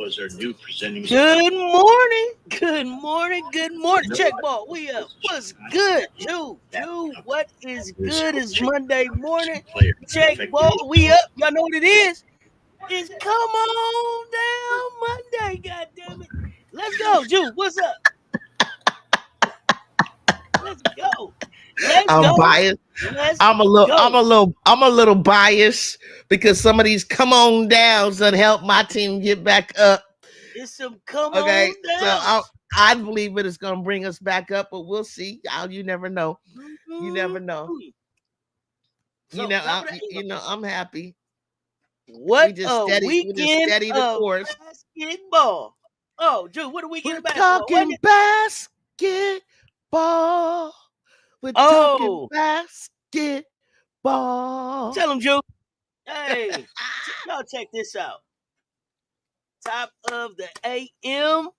Is our new presenting. Good morning. Check ball. We up. What's good, Ju? What is good? It's Monday morning. Check ball. We up. Y'all know what it is? It's come on down Monday. God damn it. Let's go, Ju. What's up? Let's go. I'm biased. I'm a little biased because some of these come on downs that help my team get back up. It's some come on downs. So I believe it is going to bring us back up, but we'll see. You never know. You never know. So, I'm happy. What we just steady the course. Basketball. Oh, Ju, what are we getting basketball? Talking basketball. We're talking basketball. Tell them, Ju. Hey, y'all check this out. Top of the AM.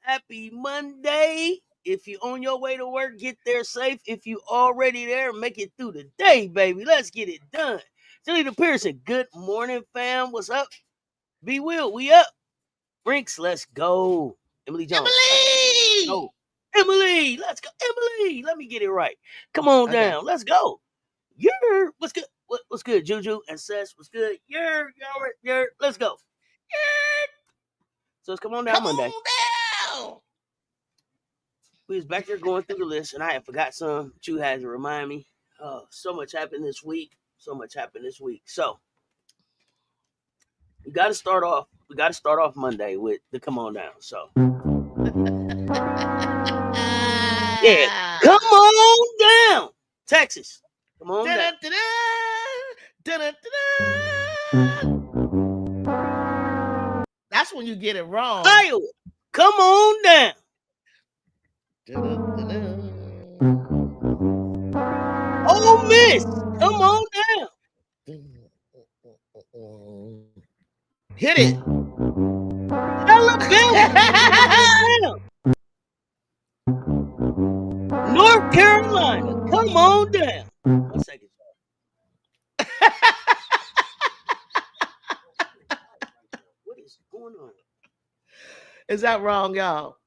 Happy Monday. If you're on your way to work, get there safe. If you already there, make it through the day, baby. Let's get it done. Janita Pearson, good morning, fam. What's up? B. Will, we up. Brinks, let's go. Emily Jones. Emily, let's go. Emily, let me get it right. Come on down. Let's go. What's good? What's good? JuJu and Cess, what's good? Let's go. So let's come on down Monday. We was back there going through the list, and I had forgot some. Chu had to remind me. Oh, so much happened this week. So we got to start off. Monday with the come on down. So yeah, come on down, Texas. Come on down. That's when you get it wrong. Iowa, come on down. Ole Miss, come on down. Hit it. Alabama, North Carolina, come on down. 1 second. What is going on? Is that wrong, y'all?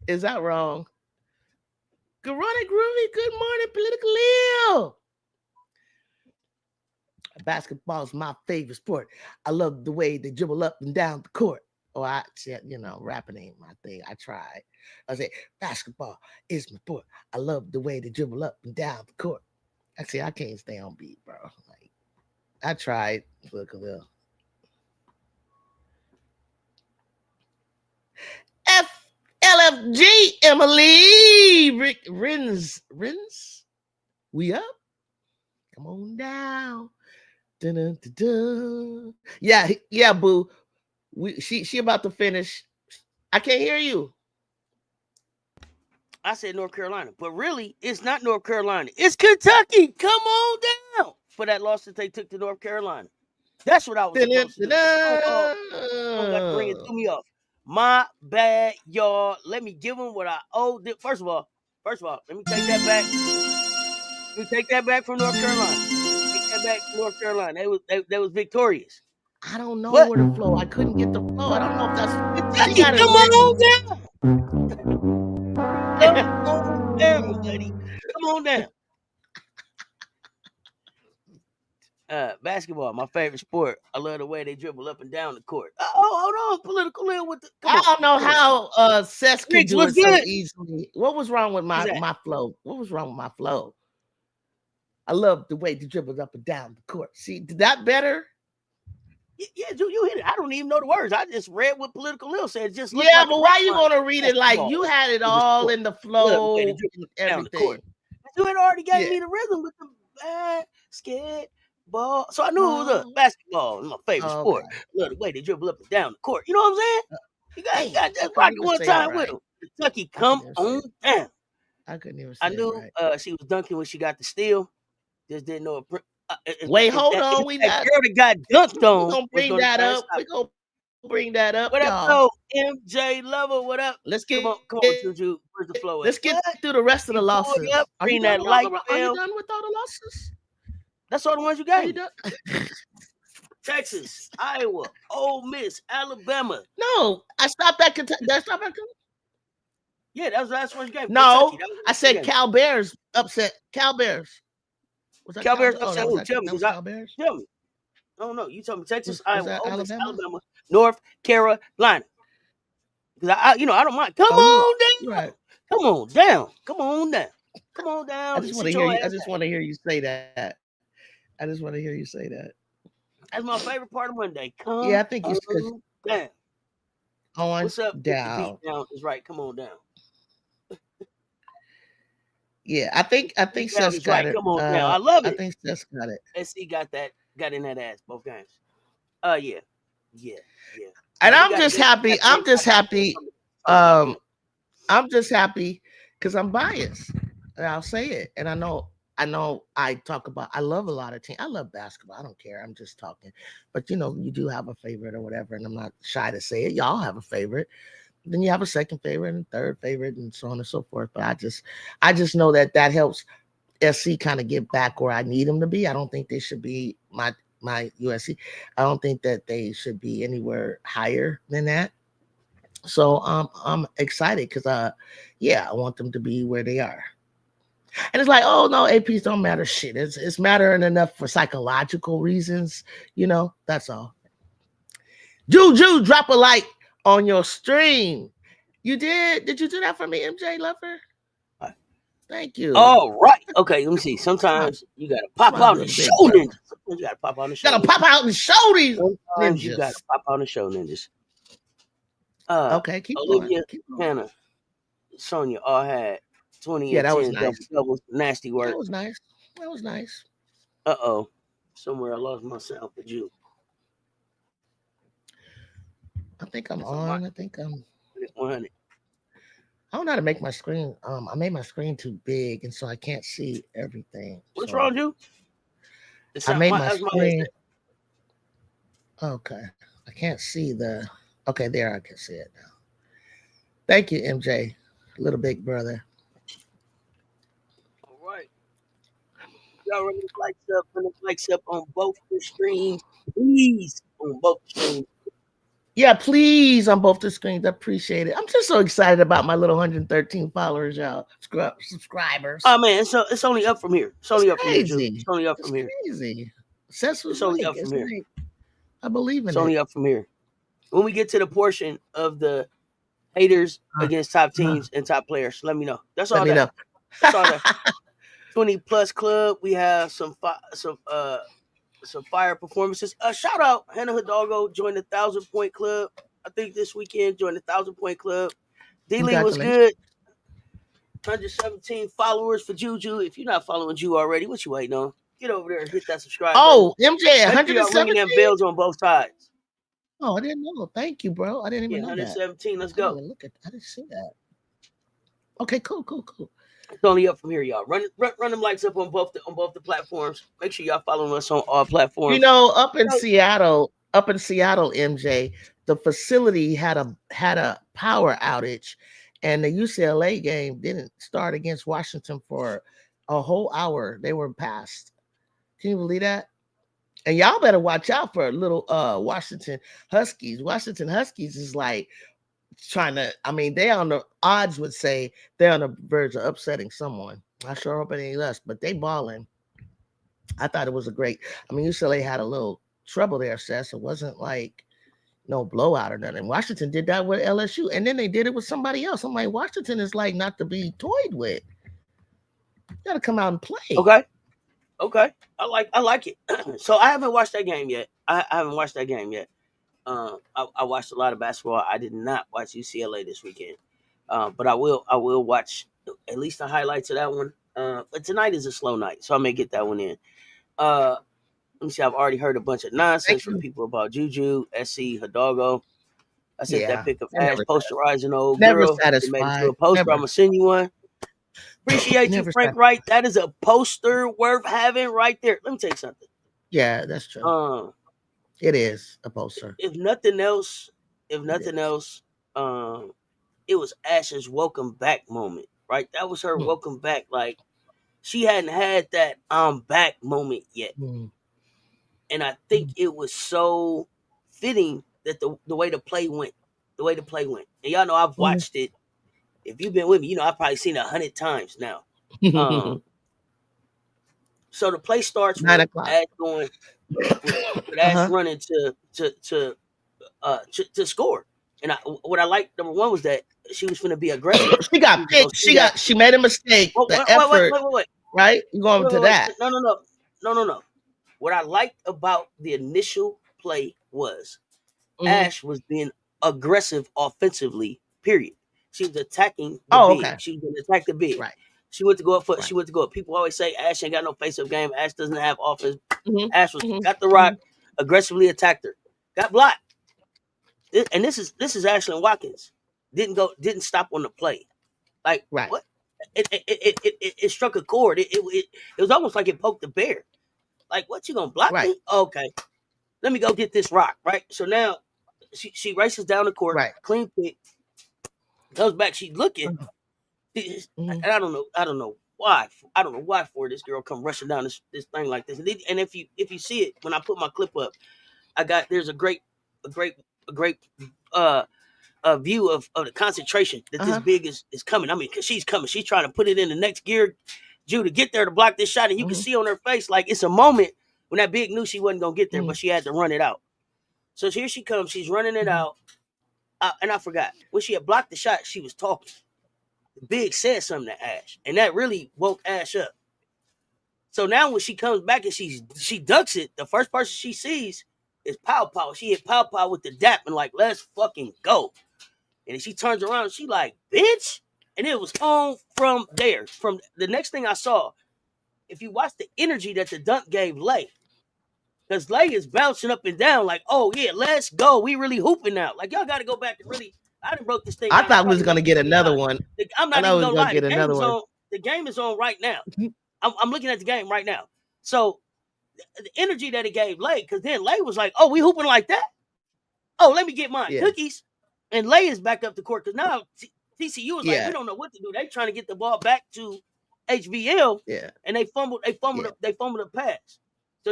Is that wrong? Good morning, Groovy. Good morning, Political Leo. Basketball is my favorite sport. I love the way they dribble up and down the court. Oh, I said, rapping ain't my thing. I tried. I said, basketball is my sport. I love the way they dribble up and down the court. Actually, I can't stay on beat, bro. Like, I tried. Look a little. LFG, Emily. Rins. We up? Come on down. Dun-dun-dun-dun. Yeah, boo. She about to finish. I can't hear you. I said North Carolina, but really, it's not North Carolina. It's Kentucky. Come on down for that loss that they took to North Carolina. That's what I was supposed to do. Don't bring it to me off. My bad, y'all. Let me give them what I owe. First of all, let me take that back. Let me take that back from North Carolina. They was victorious. I don't know where to flow. I couldn't get the flow. I don't know if that's Kentucky. Come on down. Come on down, buddy. Come on down. Basketball, my favorite sport. I love the way they dribble up and down the court. Hold on, political Lil with the. Come I on, don't know come on. how Cess can Riggs, do what's it so good? easily. What was wrong with What's that? my flow? What was wrong with my flow? I love the way they dribbled up and down the court. See, did that better? Yeah, you hit it. I don't even know the words. I just read what political Lil said. It just looked Yeah, like a but why rap you line. gonna read it like Basketball you had it is a all sport. in the Love the way they flow dribble and down the court. everything? You had already gave Yeah. me the rhythm with the basketball. So I knew it was a basketball. It's my favorite sport. Okay. Love the way they dribble up and down the court. You know what I'm saying? You got Dang, just I rock couldn't it even one say it time with right. them. Kentucky, I come couldn't even say on it. down. I couldn't even I say it knew right. she was dunking when she got the steal. Just didn't know it. Wait, hold on. That girl that got dunked on We gonna was bring going to that try and up. stop We it. gonna bring that up, What up, y'all. though? MJ Lover, what up? Let's Come get on, JuJu. Where's the flow at? let's get What? through the rest of the You pull it losses. up, Are you bring done that with light Are you bill. done with all the losses? That's all the ones you Are you gave me. done? Texas, Iowa, Ole Miss, Alabama. No, I stopped at Kentucky. Did I stop at Kentucky? Yeah, that was the last one you gave me. No, Kentucky. That was the I last one you said gave me. Cal Bears upset. Cal Bears. Was that Cal Bears Oh, upset that was who? Tell me. that was Cal Bears. Tell me. I don't know. You told me Texas, Was Iowa, that Ole Miss, Alabama? Alabama, North Carolina. Because I don't mind. Come Oh, on down. you're right. Come on down. Come on down. Come on down. I just want to hear you. I just want to hear you say that. I just want to hear you say that. That's my favorite part of Monday. Come Yeah, I think you on down. on What's up? down. The beat down is right. Come on down. Yeah, I think Cess got right. it. Come on down. I love it. I think Cess got it. SC got in that ass both games. Yeah. And I'm just happy. I'm just happy. I'm just happy because I'm biased. And I'll say it. And I know I talk about, I love a lot of teams. I love basketball. I don't care. I'm just talking. But you do have a favorite or whatever. And I'm not shy to say it. Y'all have a favorite. Then you have a second favorite and third favorite and so on and so forth. But I just know that helps SC kind of get back where I need them to be. I don't think they should be my USC. I don't think that they should be anywhere higher than that. So I'm excited because I want them to be where they are. And it's like, oh no, APs don't matter. Shit, it's mattering enough for psychological reasons. That's all. JuJu, drop a like on your stream. You did? Did you do that for me, MJ Lover? Thank you. All right. Okay, let me see. Sometimes you gotta pop out and show ninjas. Sometimes you gotta pop out and show. Gotta pop out and show these Sometimes ninjas. you gotta pop out and show ninjas. Okay, keep Olivia, going. Hannah, Sonia all had 20 Yeah, and that 10 was nice. doubles. Nasty work. That was nice. That was nice. Uh-oh. Somewhere I lost myself with you. I think I'm on. I think I'm 100. I don't know how to make my screen. I made my screen too big, and so I can't see everything. What's wrong with you? I made my screen. Okay, I can't see the. Okay, there I can see it now. Thank you, MJ, little big brother. All right. Y'all run the likes up on both the streams, please. On both the streams. Yeah, please on both the screens. I appreciate it. I'm just so excited about my little 113 followers, y'all. Subscribers. Oh man, so it's only up from here. It's only up from here. Crazy. It's only up from here. Crazy. It's only up from here. I believe in it. It's only up from here. When we get to the portion of the haters against top teams and top players, let me know. That's all that. That's all that. 20+ club. We have some fire performances. Shout out Hannah Hidalgo joined the 1,000-point club. I think this weekend joined the 1,000-point club. D-Lee was good. 117 followers for JuJu. If you're not following Ju already, what you waiting on? Get over there and hit that subscribe button. MJ, 117. Ringing them bells on both sides. Oh, I didn't know. Thank you, bro. I didn't even know 117. That. Let's go. Look at. I didn't see that. Okay, cool. It's only up from here, y'all. Run them likes up on both the platforms. Make sure y'all following us on all platforms. Up in Seattle, MJ, the facility had a power outage, and the UCLA game didn't start against Washington for a whole hour. They were passed. Can you believe that? And y'all better watch out for little Washington Huskies. Washington Huskies is like trying to, they on the odds would say they're on the verge of upsetting someone. I sure hope it ain't us, but they balling. I thought it was a great. I mean, UCLA had a little trouble there, Seth. It wasn't like no blowout or nothing. Washington did that with LSU, and then they did it with somebody else. I'm like, Washington is like not to be toyed with. You got to come out and play. Okay. I like it. So I haven't watched that game yet. I haven't watched that game yet. I watched a lot of basketball. I did not watch UCLA this weekend, but I will watch at least the highlights of that one. But tonight is a slow night, so I may get that one in. Let me see. I've already heard a bunch of nonsense from people about JuJu, SC, Hidalgo. I sent that pic of Ash posterizing old never girl. Satisfied. Made it to a poster. I'm gonna send you one. Appreciate you, Frank Wright. That is a poster worth having right there. Let me tell you something. Yeah, that's true. It is a poster. If nothing else, it was Ash's welcome back moment, right? That was her welcome back. Like, she hadn't had that I'm back moment yet. And I think it was so fitting that the way the play went. And y'all know I've watched it. If you've been with me, you know I've probably seen it 100 times now. So the play starts with Ash going, with Ash running to score. And what I liked, number one, was that she was going to be aggressive. She got picked. She made a mistake. Wait. Right? You going to that? No. What I liked about the initial play was Ash was being aggressive offensively, period. She was attacking the big. Okay. She was going to attack the big. Right. She went to go up for. Right. She went to go up. People always say Ash ain't got no face-up game. Ash doesn't have offense. Ash got the rock, aggressively attacked her, got blocked. And this is Ashlyn Watkins. Didn't stop on the play. Like what? It struck a chord. It was almost like it poked the bear. Like, what, you gonna block me? Okay, let me go get this rock. Right. So now she races down the court. Right. Clean pick. Comes back. She's looking. And I don't know why. I don't know why for this girl come rushing down this thing like this. And if you see it, when I put my clip up, there's a great view of the concentration that this big is coming. I mean, because she's coming. She's trying to put it in the next gear, Ju, to get there to block this shot. And you can see on her face, like, it's a moment when that big knew she wasn't going to get there, but she had to run it out. So here she comes. She's running it out. And I forgot. When she had blocked the shot, she was talking. The big said something to Ash. And that really woke Ash up. So now when she comes back and she ducks it, the first person she sees is Pow Pow. She hit Pow Pow with the dap and like, let's fucking go. And then she turns around and she like, bitch. And it was on from there. From the next thing I saw, if you watch the energy that the dunk gave Lay, because Lay is bouncing up and down like, oh yeah, let's go. We really hooping now. Like, y'all got to go back and really, I done broke this thing. I thought we was going to get another one. I'm not even going to lie. The game is on right now. I'm looking at the game right now. So the energy that it gave Lay, because then Lay was like, oh, we hooping like that? Oh, let me get mine. Yeah. Cookies. And Lay is back up the court because now TCU was like, we don't know what to do. They trying to get the ball back to HBL. Yeah. And they fumbled a pass. So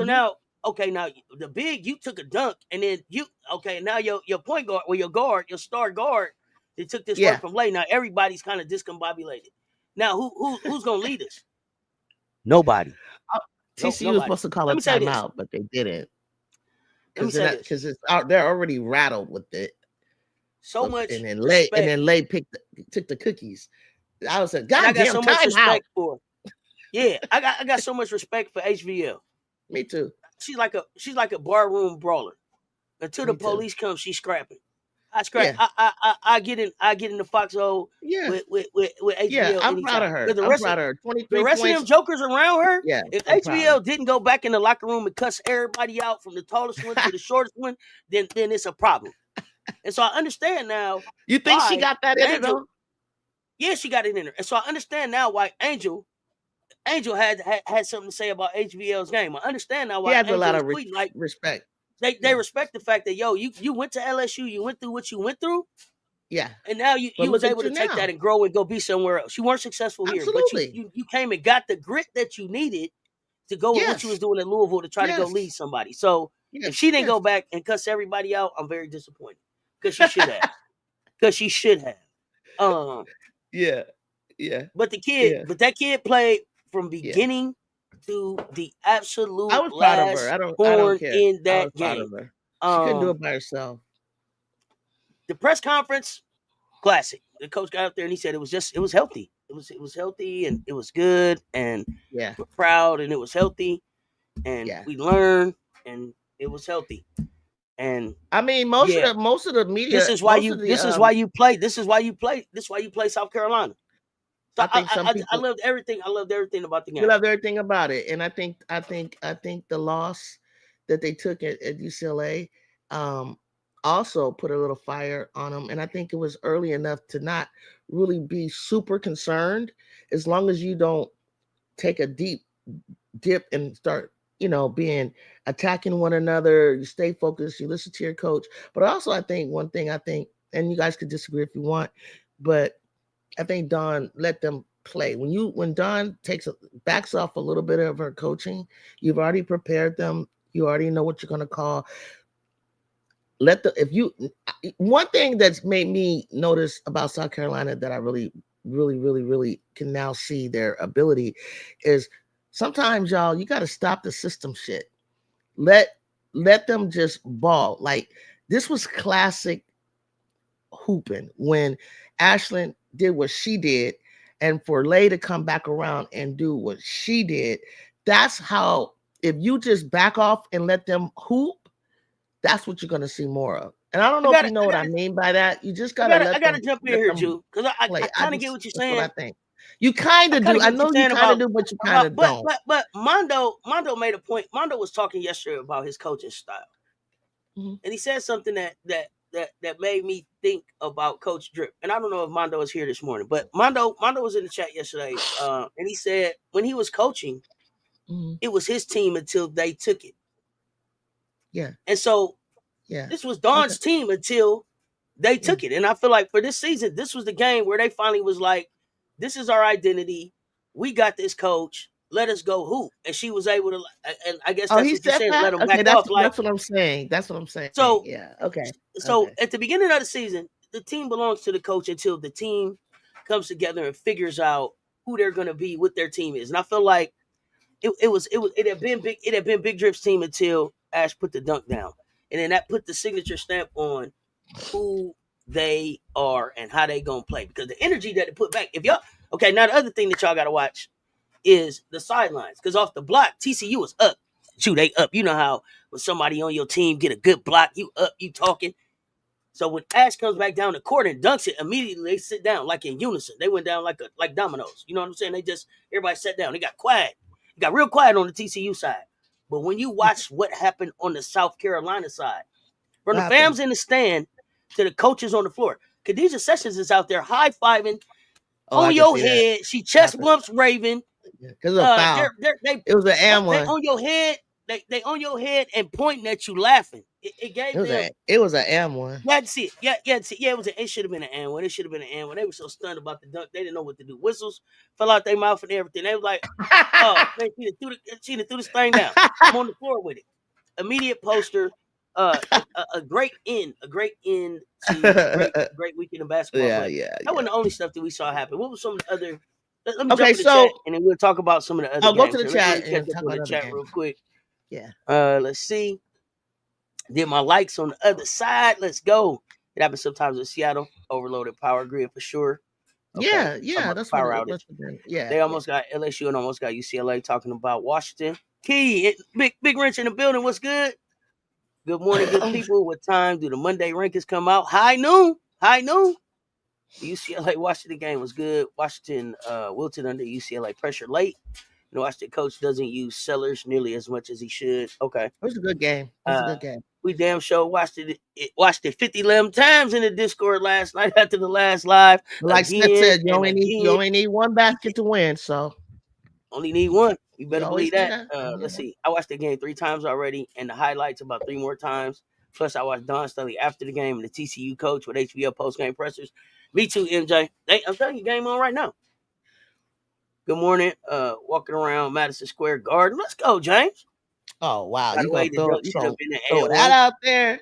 now, okay, now the big, you took a dunk, and then now your point guard, or your star guard, they took this work from Lay. Now everybody's kind of discombobulated. Now who's gonna lead us? Nobody. TCU was supposed to call a timeout, but they didn't. Because they're already rattled with it. So much, and then Lay took the cookies. I was like, God damn, much respect for. Yeah, I got so much respect for HVL. Me too. She's like a barroom brawler. Until the police come, she's scrapping. I scrap. Yeah. I get in the foxhole. Yeah. With HBL. Yeah, I'm proud of her. The rest of them jokers around her. Yeah. If HBL didn't go back in the locker room and cuss everybody out from the tallest one to the shortest one, then it's a problem. And so I understand now. You think she got that in her though? Yeah, she got it in her. And so I understand now why Angel had something to say about HBL's game. I understand now why he had Angel a lot of respect. They respect the fact that you went to LSU, you went through what you went through. Yeah. And now you was able to take that and grow and go be somewhere else. You weren't successful here, but you came and got the grit that you needed to go with what you was doing in Louisville to try to go lead somebody. So if she didn't go back and cuss everybody out, I'm very disappointed. Because she should have. Yeah. But that kid played from beginning do the absolute I was proud of her. last I don't horn care. in I that was proud game. of her. She couldn't do it by herself. The press conference, classic. The coach got up there and he said it was healthy. It was healthy and it was good and Yeah. we're proud and it was healthy and we learned and it was healthy. And I mean, most of the media. This is why you play. This is why you play South Carolina. So I think some people. I loved everything. I loved everything about the game. You loved everything about it, and I think the loss that they took at UCLA also put a little fire on them, and I think it was early enough to not really be super concerned, as long as you don't take a deep dip and start being attacking one another. You stay focused, you listen to your coach. But also I think one thing, and you guys could disagree if you want, but I think Dawn let them play. When Dawn backs off a little bit of her coaching, you've already prepared them. You already know what you're going to call. One thing that's made me notice about South Carolina that I really, really, really, really can now see their ability is sometimes, y'all, you got to stop the system shit. Let them just ball. Like, this was classic hooping when Ashlyn did what she did, and for Lay to come back around and do what she did. That's how, if you just back off and let them hoop, that's what you're going to see more of. And I don't know if you know what I mean by that. You just got to let them. I got to jump in here, Ju, because I kind of get what you're saying. That's what I think. You kind of do. I know you kind of do, but you kind of don't. But Mondo made a point. Mondo was talking yesterday about his coaching style. Mm-hmm. And he said something that made me think about Coach Drip. And I don't know if Mondo is here this morning, but Mondo was in the chat yesterday, and he said when he was coaching, it was his team until they took it. Yeah. And so this was Dawn's team until they took it. And I feel like for this season, this was the game where they finally was like, this is our identity. We got this coach. Let us go hoop. And she was able to, and I guess that's what you're saying. Let them back off. That's what I'm saying. That's what I'm saying. So, yeah. Okay. So at the beginning of the season, the team belongs to the coach until the team comes together and figures out who they're going to be, what their team is. And I feel like it had been Big Drip's team until Ash put the dunk down. And then that put the signature stamp on who they are and how they going to play. Because the energy that it put back, now the other thing that y'all got to watch is the sidelines. Because off the block, TCU was up. Shoot, they up. You know how when somebody on your team get a good block, you up, you talking. So when Ash comes back down the court and dunks it, immediately they sit down like in unison. They went down like dominoes. You know what I'm saying? Everybody sat down. They got quiet. It got real quiet on the TCU side. But when you watch what happened on the South Carolina side, from the fans in the stand to the coaches on the floor, Khadijah Sessions is out there high-fiving on your head. That. She chest bumps Raven. Because of a foul. It was an and one. They on your head. They on your head and pointing at you laughing. It was an and one. That's it. Yeah, it should have been an and one. It should have been an and one. They were so stunned about the dunk, they didn't know what to do. Whistles fell out their mouth and everything. They was like, "Oh, man, she threw this thing down. I'm on the floor with it." Immediate poster. A great end to great weekend of basketball. Yeah. That wasn't the only stuff that we saw happen. What was some of the other? Let me jump in the chat, and then we'll talk about some of the other. Go to the chat and talk about the chat real quick. Yeah. Let's see. Did my likes on the other side? Let's go. It happens sometimes in Seattle. Overloaded power grid for sure. Okay. Yeah. That's power outage. Yeah. They almost got LSU and almost got UCLA talking about Washington. Key, big wrench in the building. What's good? Good morning, good people. What time do the Monday rankings come out? High noon. The UCLA Washington game was good. Washington wilted under UCLA pressure late. Washington coach doesn't use Sellers nearly as much as he should. Okay. It was a good game. We damn sure watched it 50 times in the Discord last night after the last live. Like Smith said, you only need one basket to win, so only need one. You better believe that. Let's see. I watched the game 3 times already, and the highlights about 3 more times. Plus, I watched Don Stanley after the game and the TCU coach with HBO post-game pressers. Me too, MJ. I'm telling you, game on right now. Good morning. Walking around Madison Square Garden. Let's go, James. Oh, wow. By the way, throw that out there.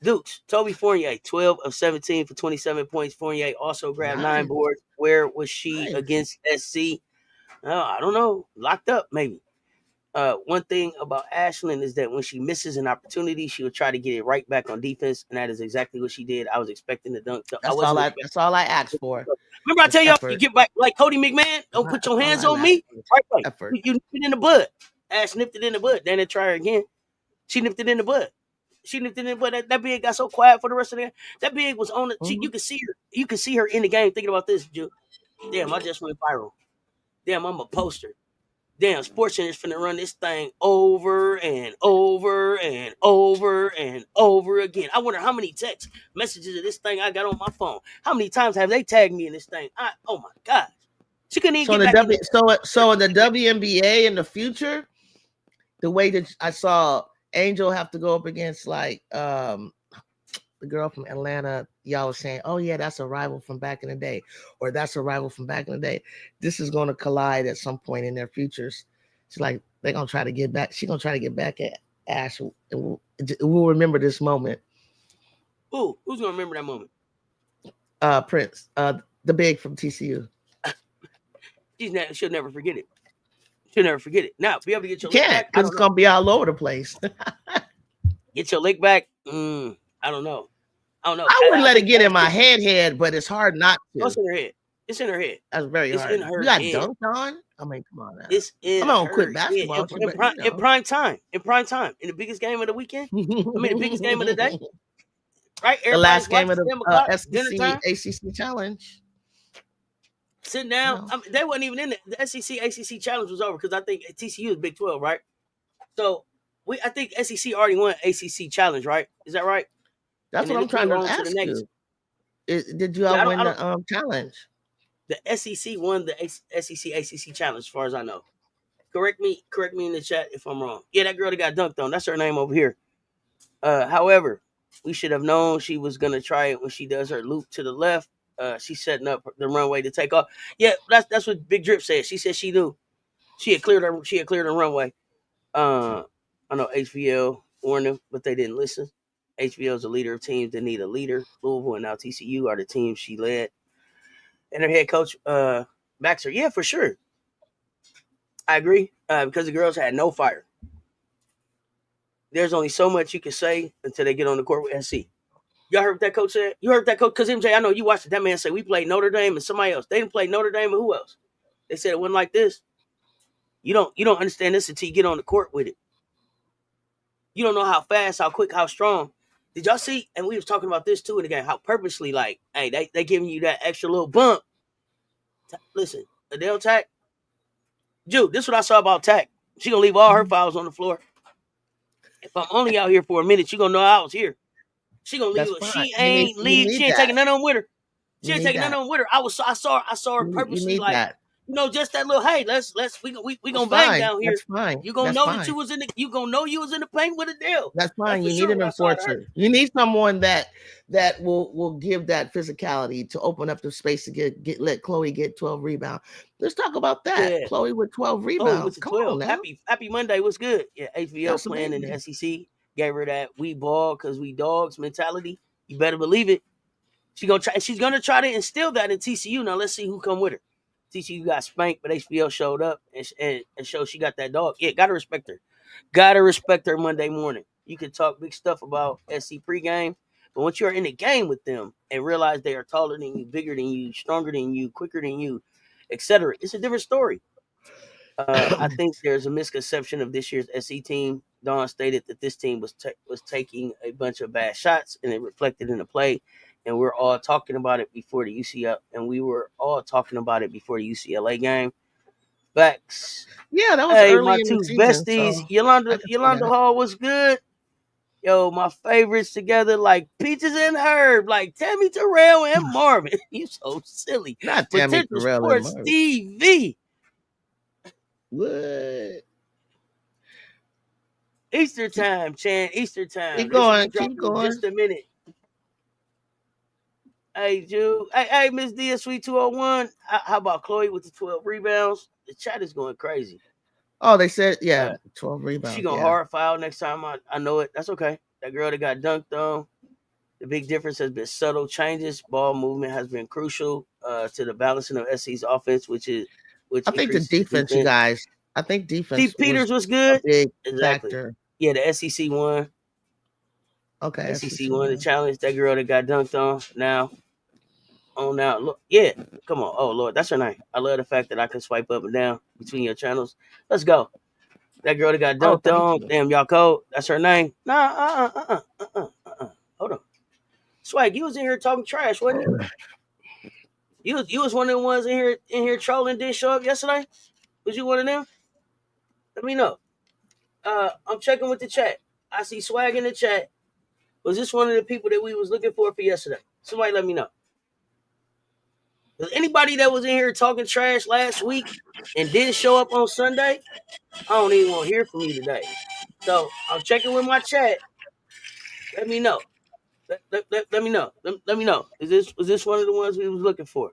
Dukes. Toby Fournier, 12 of 17 for 27 points. Fournier also grabbed 9 boards. Where was she against SC? I don't know. Locked up, maybe. One thing about Ashlyn is that when she misses an opportunity, she will try to get it right back on defense, and that is exactly what she did. I was expecting the dunk. I wasn't expecting. That's all I asked for. Remember, I It's tell y'all, you effort. get back like Cody McMahon. Don't put That's your all hands I on asked me. for. Right, right. Effort. You nipped it in the bud. Ash nipped it in the bud. Then they try her again. She nipped it in the bud. She nipped it in the bud. That big got so quiet for the rest of the game. That big was on it. You could see her. You could see her in the game thinking about this. Damn, I just went viral. Damn, I'm a poster. Damn, SportsCenter is finna run this thing over and over and over and over again. I wonder how many text messages of this thing I got on my phone. How many times have they tagged me in this thing? Oh my gosh. She couldn't even So get back in there. so in the WNBA in the future, the way that I saw Angel have to go up against like the girl from Atlanta, y'all was saying, oh yeah, that's a rival from back in the day, or that's a rival from back in the day. This is going to collide at some point in their futures. It's like they're gonna try to get back. She's gonna try to get back at Ash, and we'll remember this moment. Ooh, who's gonna remember that moment? Prince, the big from TCU. She'll never forget it. She'll never forget it. Now, be able to get your lick back. Because it's gonna be all over the place. Get your lick back. I don't know. I wouldn't let it get in my head, but it's hard not to. It's in her head. It's in her head. That's very hard. In her you got head. Dunked on? I mean, come on now. It's in I'm gonna her quit basketball. In prime time. In prime time. In the biggest game of the weekend. The biggest game of the day. Right? The last game of the SEC ACC challenge. Sitting down. No. They wasn't even in the SEC ACC challenge was over because I think TCU is Big 12, right? So I think SEC already won ACC challenge, right? Is that right? That's what I'm trying to ask you. Did you all win the challenge? The SEC won the SEC ACC challenge, as far as I know. Correct me in the chat if I'm wrong. Yeah, that girl that got dunked on. That's her name over here. However, we should have known she was gonna try it when she does her loop to the left. She's setting up the runway to take off. Yeah, that's what Big Drip said. She said she knew. She had cleared her runway. I know HVL warned them, but they didn't listen. HVL is a leader of teams that need a leader. Louisville and now TCU are the teams she led. And her head coach, Maxer, yeah, for sure. I agree, because the girls had no fire. There's only so much you can say until they get on the court with SC. Y'all heard what that coach said? You heard that coach? Because MJ, I know you watched it. That man say, we played Notre Dame and somebody else. They didn't play Notre Dame and who else? They said it wasn't like this. You don't understand this until you get on the court with it. You don't know how fast, how quick, how strong. Did y'all see? And we was talking about this too in the game. How purposely, like, hey, they giving you that extra little bump. Listen, Adele Tack. Jude, this is what I saw about Tack. She gonna leave all her files on the floor. If I'm only out here for a minute, she gonna know I was here. She gonna leave. She ain't taking none of them with her. She ain't taking none of them with her. I saw her purposely like. That. Just that little, hey, we gonna bang down here. That's fine. You gonna know that you was in the paint with a deal. That's fine. You need an enforcer. You need someone that will give that physicality to open up the space to let Chloe get 12 rebounds. Let's talk about that. Yeah. Chloe with 12 rebounds. Come 12. On now. Happy Monday. What's good? Yeah, HVL playing in the SEC. Gave her that we ball because we dogs mentality. You better believe it. She's gonna try to instill that in TCU. Now let's see who come with her. TCU got spanked, but HBL showed up and showed she got that dog. Yeah, gotta respect her. Gotta respect her Monday morning. You can talk big stuff about SC pregame, but once you're in the game with them and realize they are taller than you, bigger than you, stronger than you, quicker than you, etc., it's a different story. I think there's a misconception of this year's SC team. Dawn stated that this team was taking a bunch of bad shots, and it reflected in the play. And we're all talking about it before the UCLA, and we were all talking about it before the UCLA game. Facts. Yeah, that was early my in two the season, besties. So Yolanda Hall was good. Yo, my favorites together like Peaches and Herb, like Tammy Terrell and Marvin. You so silly. Not Tammy Terrell Sports and Marvin. TV. What? Easter time, Chan. Easter time. Keep going. Just a minute. Hey, Jude. Hey, Miss D, Sweet 201. How about Chloe with the 12 rebounds? The chat is going crazy. Oh, they said, 12 rebounds. She gonna hard foul next time. I know it. That's okay. That girl that got dunked on. The big difference has been subtle changes. Ball movement has been crucial to the balancing of SC's offense, which is which I think the increases the defense, you guys. I think defense Steve Peters was a good. big Exactly. factor. Yeah, the SEC won. Okay, SEC won the challenge. That girl that got dunked on now. On now. Look, yeah. Come on. Oh Lord, that's her name. I love the fact that I can swipe up and down between your channels. Let's go. That girl that got dunked on. You. Damn, y'all cold. That's her name. Nah, Hold on. Swag, you was in here talking trash, wasn't you? You was one of the ones in here trolling, didn't show up yesterday? Was you one of them? Let me know. I'm checking with the chat. I see Swag in the chat. Was this one of the people that we was looking for yesterday? Somebody let me know. Was anybody that was in here talking trash last week and didn't show up on Sunday? I don't even want to hear from you today. So I'm checking with my chat. Let me know. Let me know. Let me know. Was this one of the ones we was looking for?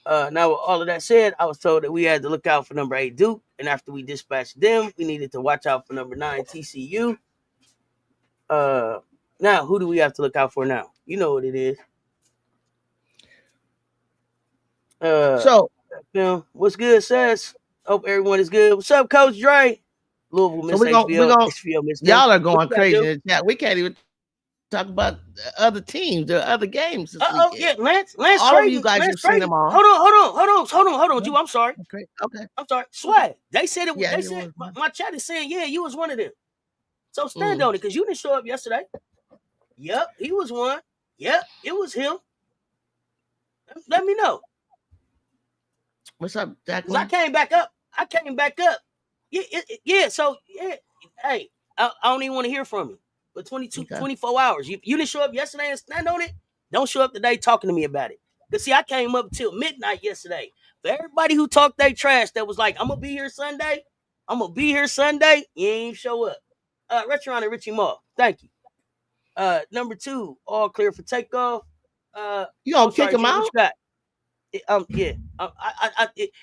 Now, with all of that said, I was told that we had to look out for number 8 Duke, and after we dispatched them, we needed to watch out for number 9 TCU. Now, who do we have to look out for now? You know what it is. So, what's good, Cess? Hope everyone is good. What's up, Coach Dre? Louisville, Miss HBO, Miss y'all are going crazy in the chat. We can't even talk about other teams or other games. Yeah, Lance all of you guys have seen them all. Hold on, Ju. I'm sorry. Okay. I'm sorry. Swag. They said it. Yeah, they said my chat is saying, yeah, you was one of them. So stand on it, because you didn't show up yesterday. Yep, he was one. Yep, it was him. Let me know. What's up, Jacqueline? I came back up. Yeah. So yeah. Hey, I don't even want to hear from you. But 24 hours. You didn't show up yesterday and stand on it. Don't show up today talking to me about it. Because see, I came up till midnight yesterday. For everybody who talked their trash that was like, I'm gonna be here Sunday. You ain't show up. Retron and Richie Moore. Thank you. Number 2, all clear for takeoff. You gonna kick him out? Yeah.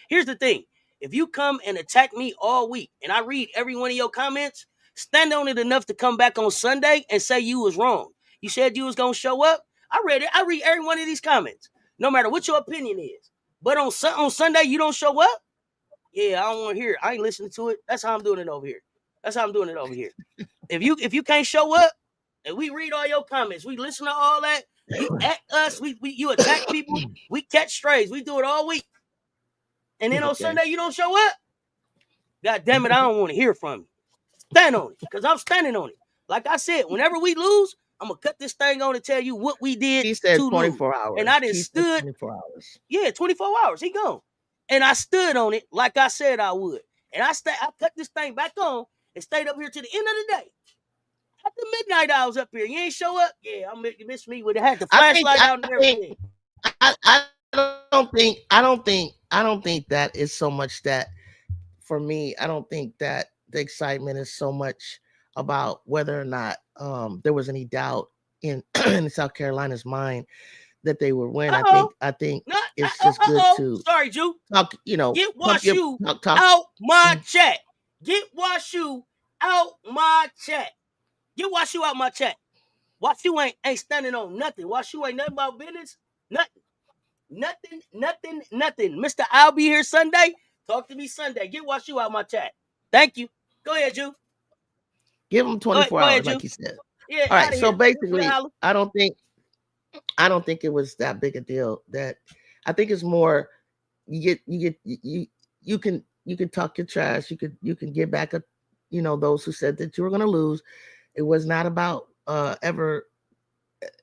Here's the thing. If you come and attack me all week and I read every one of your comments, stand on it enough to come back on Sunday and say you was wrong. You said you was gonna show up. I read it. I read every one of these comments, no matter what your opinion is. But on Sunday you don't show up. Yeah, I don't want to hear it. I ain't listening to it. That's how I'm doing it over here. If you can't show up and we read all your comments, we listen to all that. You at us. You attack people. We catch strays. We do it all week. And then on Sunday you don't show up. God damn it, I don't want to hear from you. Stand on it, because I'm standing on it. Like I said, whenever we lose, I'm gonna cut this thing on and tell you what we did. He said 24 hours. And I didn't stood 24 hours. Yeah, 24 hours. He gone. And I stood on it like I said I would. And I cut this thing back on and stayed up here to the end of the day. At the midnight I was up here. You ain't show up? Yeah, you missed me with it. Had the flashlight out and everything. I don't think that is so much that for me. I don't think that the excitement is so much about whether or not there was any doubt in South Carolina's mind that they would win. I think it's just good to sorry, Ju. Talk, get Washu out my chat. Get Washu out my chat. Get Washu out my chat. Washu ain't standing on nothing. Washu ain't nothing about business. Nothing. Mr. I'll be here Sunday. Talk to me Sunday. Get Washu out my chat. Thank you. Go ahead, Ju. Give him 24 hours, like you said. Yeah. All right. So basically, I don't think it was that big a deal. That I think it's more you can talk your trash. You can get back at those who said that you were going to lose. It was not about ever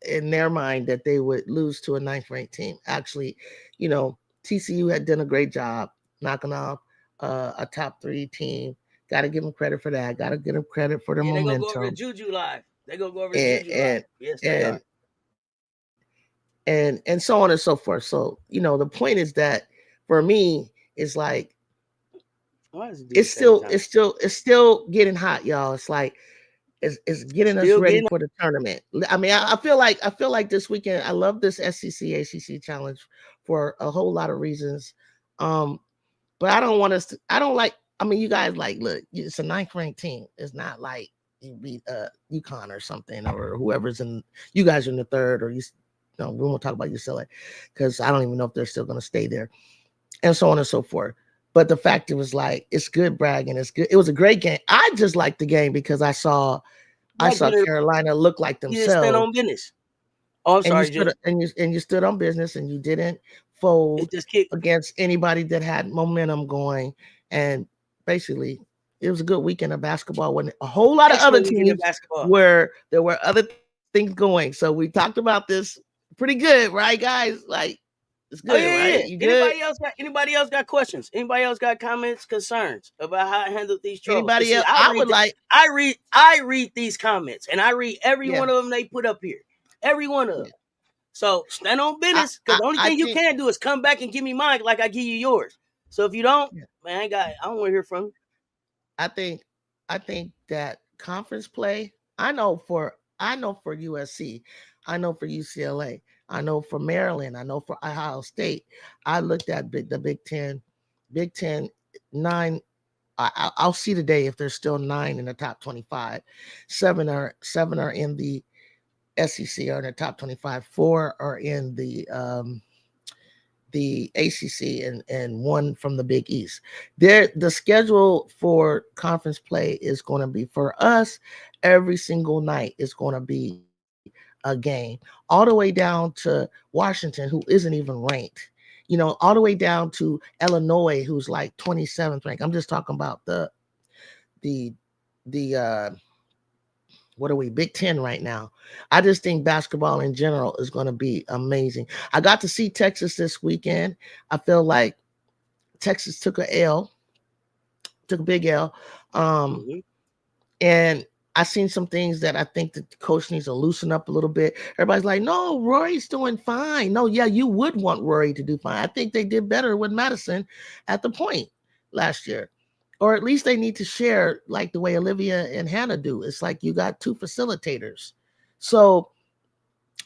in their mind that they would lose to a 9th ranked team. Actually, TCU had done a great job knocking off a top 3 team. Got to give them credit for that. Got to give them credit for their momentum. They gonna go over JuJu live. They gonna go over JuJu live. Yes, they are. And so on and so forth. So the point is that for me, it's like it's still getting hot, y'all. It's like it's getting us ready for the tournament. I mean, I feel like this weekend. I love this SEC ACC challenge for a whole lot of reasons. But I don't want us to. I don't like. I mean, you guys look. It's a 9th ranked team. It's not like you beat UConn or something, or whoever's in. You guys are in the 3rd, or we won't talk about UCLA because I don't even know if they're still going to stay there, and so on and so forth. But the fact it was like, it's good bragging. It's good. It was a great game. I just liked the game because I saw Like Carolina look like you didn't stand themselves, on business. Oh, I'm and you sorry, stood Juju. and you stood on business, and you didn't It fold just kicked. against anybody that had momentum going. And basically, it was a good weekend of basketball. When a whole lot of other Excellent weekend of teams basketball. where there were other things going. So we talked about this pretty good, right, guys? Like, it's good, Oh right? yeah, You yeah. good? Anybody else got questions? Anybody else got comments, concerns about how I handled these trolls? Cause Anybody see, else? I would like, I read these comments, and I read every yeah, one of them they put up here. Every one of them. yeah. So stand on business, because the only I thing you think, can do is come back and give me mine like I give you yours. So if you don't, yeah, man, I don't want to hear from you. I think, I think that conference play. I know for USC, I know for UCLA, I know for Maryland, I know for Ohio State. I looked at the Big Ten nine. I'll see today if there's still 9 in the top 25. Seven are in the SEC are in the top 25. 4 are in the ACC, and one from the Big East. The schedule for conference play is going to be for us every single night is going to be a game, all the way down to Washington, who isn't even ranked. All the way down to Illinois, who's like 27th ranked. I'm just talking about the the what are we, Big Ten right now. I just think basketball in general is going to be amazing. I got to see Texas this weekend. I feel like Texas took a big L. Um, Mm-hmm. and I seen some things that I think that the coach needs to loosen up a little bit. Everybody's like, no, Rory's doing fine. No, yeah, you would want Rory to do fine. I think they did better with Madison at the point last year. Or at least they need to share like the way Olivia and Hannah do. It's like you got 2 facilitators. So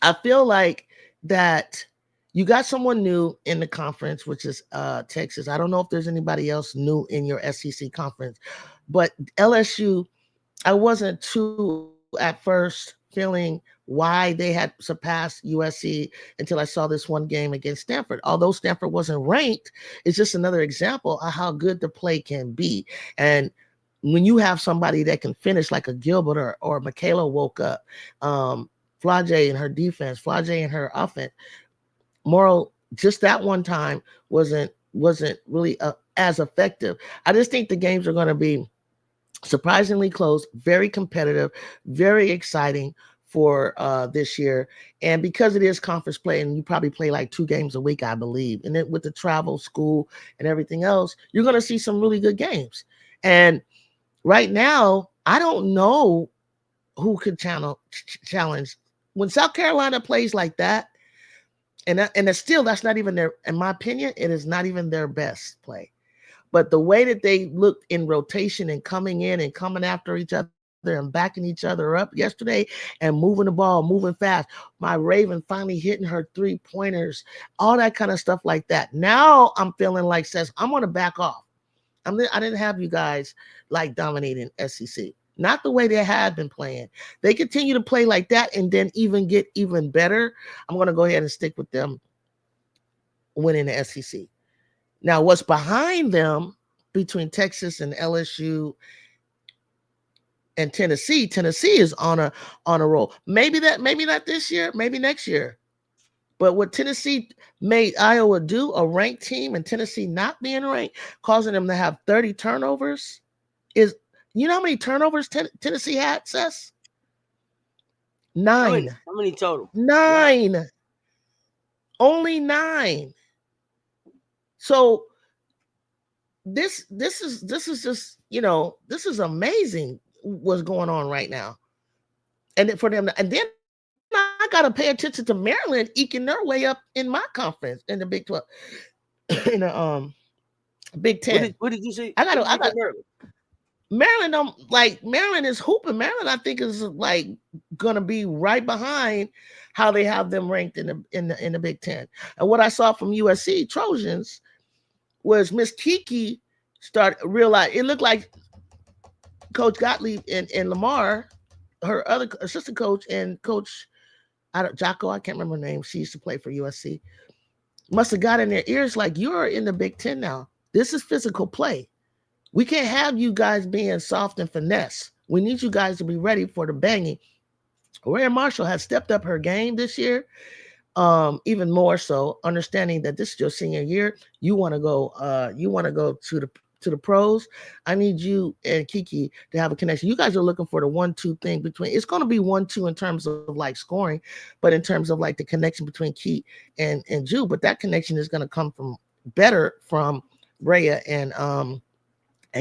I feel like that you got someone new in the conference, which is Texas. I don't know if there's anybody else new in your SEC conference, but LSU, I wasn't too at first feeling why they had surpassed USC until I saw this one game against Stanford. Although Stanford wasn't ranked, it's just another example of how good the play can be. And when you have somebody that can finish like a Gilbert or Michaela woke up, Flage and her defense, Flage and her offense, Moral, just that one time wasn't really as effective. I just think the games are going to be surprisingly close, very competitive, very exciting for this year. And because it is conference play, and you probably play like 2 games a week, I believe, and then with the travel, school, and everything else, you're going to see some really good games. And right now, I don't know who could challenge when South Carolina plays like that. And it's still, that's not even their, in my opinion, it is not even their best play. But the way that they looked in rotation and coming in and coming after each other and backing each other up yesterday and moving the ball, moving fast, my Raven finally hitting her 3-pointers, all that kind of stuff like that. Now I'm feeling like, says, I'm going to back off. I didn't have you guys like dominating SEC. Not the way they had been playing. They continue to play like that and then even get even better. I'm going to go ahead and stick with them winning the SEC. Now, what's behind them between Texas and LSU and Tennessee? Tennessee is on a roll. Maybe not this year, maybe next year. But what Tennessee made Iowa do, a ranked team, and Tennessee not being ranked, causing them to have 30 turnovers, is, you know how many turnovers Tennessee had, Cess? 9. How many total? 9. Only 9. So this is just, this is amazing what's going on right now. And for them, and then I got to pay attention to Maryland eking their way up in my conference in the Big 12, in the Big 10. What did you say? I What got did you I say got earlier? Maryland is hooping. Maryland, I think, is like gonna be right behind how they have them ranked in the Big 10. And what I saw from USC Trojans was Miss Kiki start realize, it looked like Coach Gottlieb and Lamar, her other assistant coach, and Coach Jocko, I can't remember her name. She used to play for USC. Must have got in their ears like, you're in the Big 10 now. This is physical play. We can't have you guys being soft and finesse. We need you guys to be ready for the banging. Rhea Marshall has stepped up her game this year, even more so, understanding that this is your senior year. You want to go, to the pros. I need you and Kiki to have a connection. You guys are looking for the 1-2 thing between. It's going to be 1-2 in terms of like scoring, but in terms of like the connection between Key and Ju. But that connection is going to come from better from Rhea and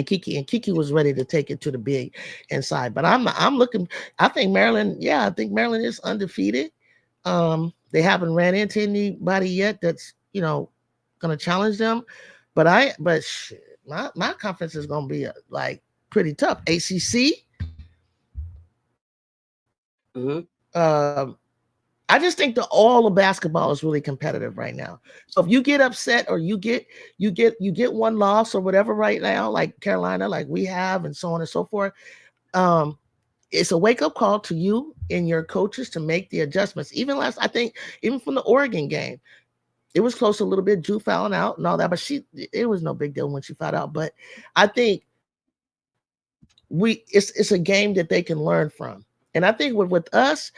Kiki was ready to take it to the big inside. But I'm looking. I think Maryland. Yeah, I think Maryland is undefeated. They haven't ran into anybody yet that's going to challenge them. But shit, my conference is going to be like pretty tough. ACC. I just think that all of basketball is really competitive right now. So if you get upset or you get one loss or whatever right now, like Carolina, like we have, and so on and so forth, it's a wake-up call to you and your coaches to make the adjustments. I think even from the Oregon game, it was close a little bit, Ju fouling out and all that, but it was no big deal when she fouled out. But I think it's a game that they can learn from. And I think with us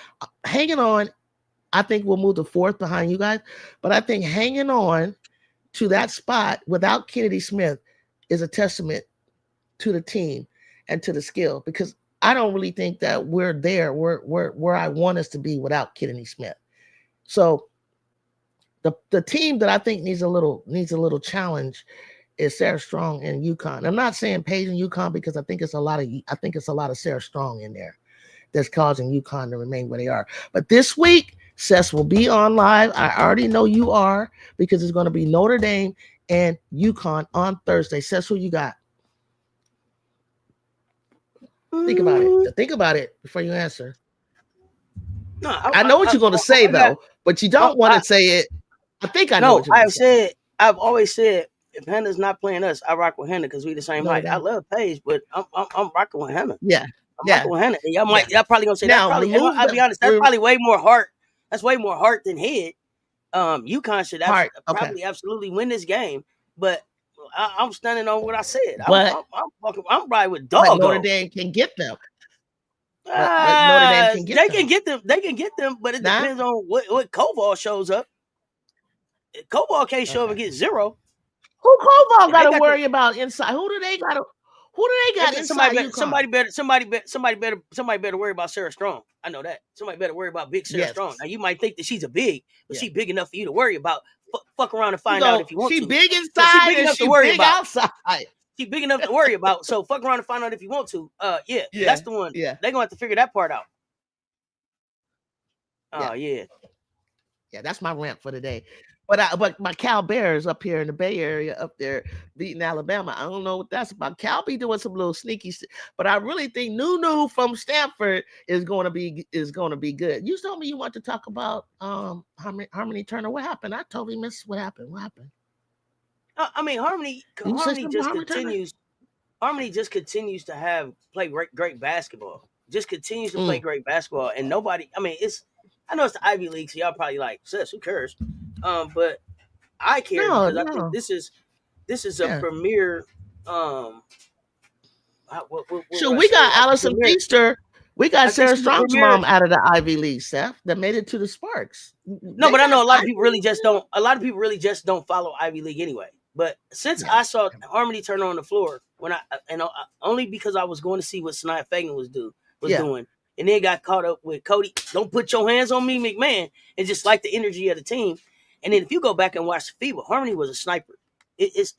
hanging on, I think we'll move to fourth behind you guys. But I think hanging on to that spot without Kennedy Smith is a testament to the team and to the skill, because I don't really think that we're there where I want us to be without Kennedy Smith. So the team that I think needs a little challenge is Sarah Strong and UConn. I'm not saying Paige and UConn because I think it's a lot of Sarah Strong in there that's causing UConn to remain where they are. But this week, Cess will be on live. I already know you are, because it's going to be Notre Dame and UConn on Thursday. Cess, who you got? Think about it before you answer. No, I know what you're going to say, though, but you don't want to say it. I think I know what you're going to say. I've always said, if Hannah's not playing us, I rock with Hannah because we the same height. I love Paige, but I'm rocking with Hannah. Yeah. I'm rocking with Hannah. Y'all probably gonna say now, that. I'll be honest, that's probably way more heart. That's way more heart than head. UConn should probably absolutely win this game, but I'm standing on what I said. I'm riding with dog. Notre Dame can get them. Notre Dame can get them. They can get them, but it depends on what Koval shows up. Koval can't show up and get 0. Who Koval got to worry about inside? Who do they got inside? Somebody better worry about Sarah Strong. I know that. Somebody better worry about big Sarah Strong. Now you might think that she's a big, but she's big enough for you to worry about. Fuck around and find out if you want to. She's big inside. She's big enough to worry about. Outside. She's big enough to worry about. So fuck around and find out if you want to. That's the one. Yeah, they're gonna have to figure that part out. Oh yeah. Yeah, that's my rant for today. But my Cal Bears up here in the Bay Area, up there beating Alabama. I don't know what that's about. Cal be doing some little sneaky, but I really think Nunu from Stanford is going to be good. You told me you want to talk about Harmony Turner. What happened? I totally missed what happened. What happened? Harmony just continues. Harmony just continues to play great basketball. Just continues to play great basketball, and nobody. I know it's the Ivy League, so y'all probably like, sis, who cares? But I care because I think this is a premier. So we got Allison Feaster. We got Sarah Strong's mom out of the Ivy League, Seth, that made it to the Sparks. No, but I know a lot of people really just don't. A lot of people really just don't follow Ivy League anyway. But since I saw Harmony Turner on the floor, only because I was going to see what Sanaya Fagan was doing. And then got caught up with Cody. Don't put your hands on me, McMahon, and just like the energy of the team. And then if you go back and watch the FIBA, Harmony was a sniper. It's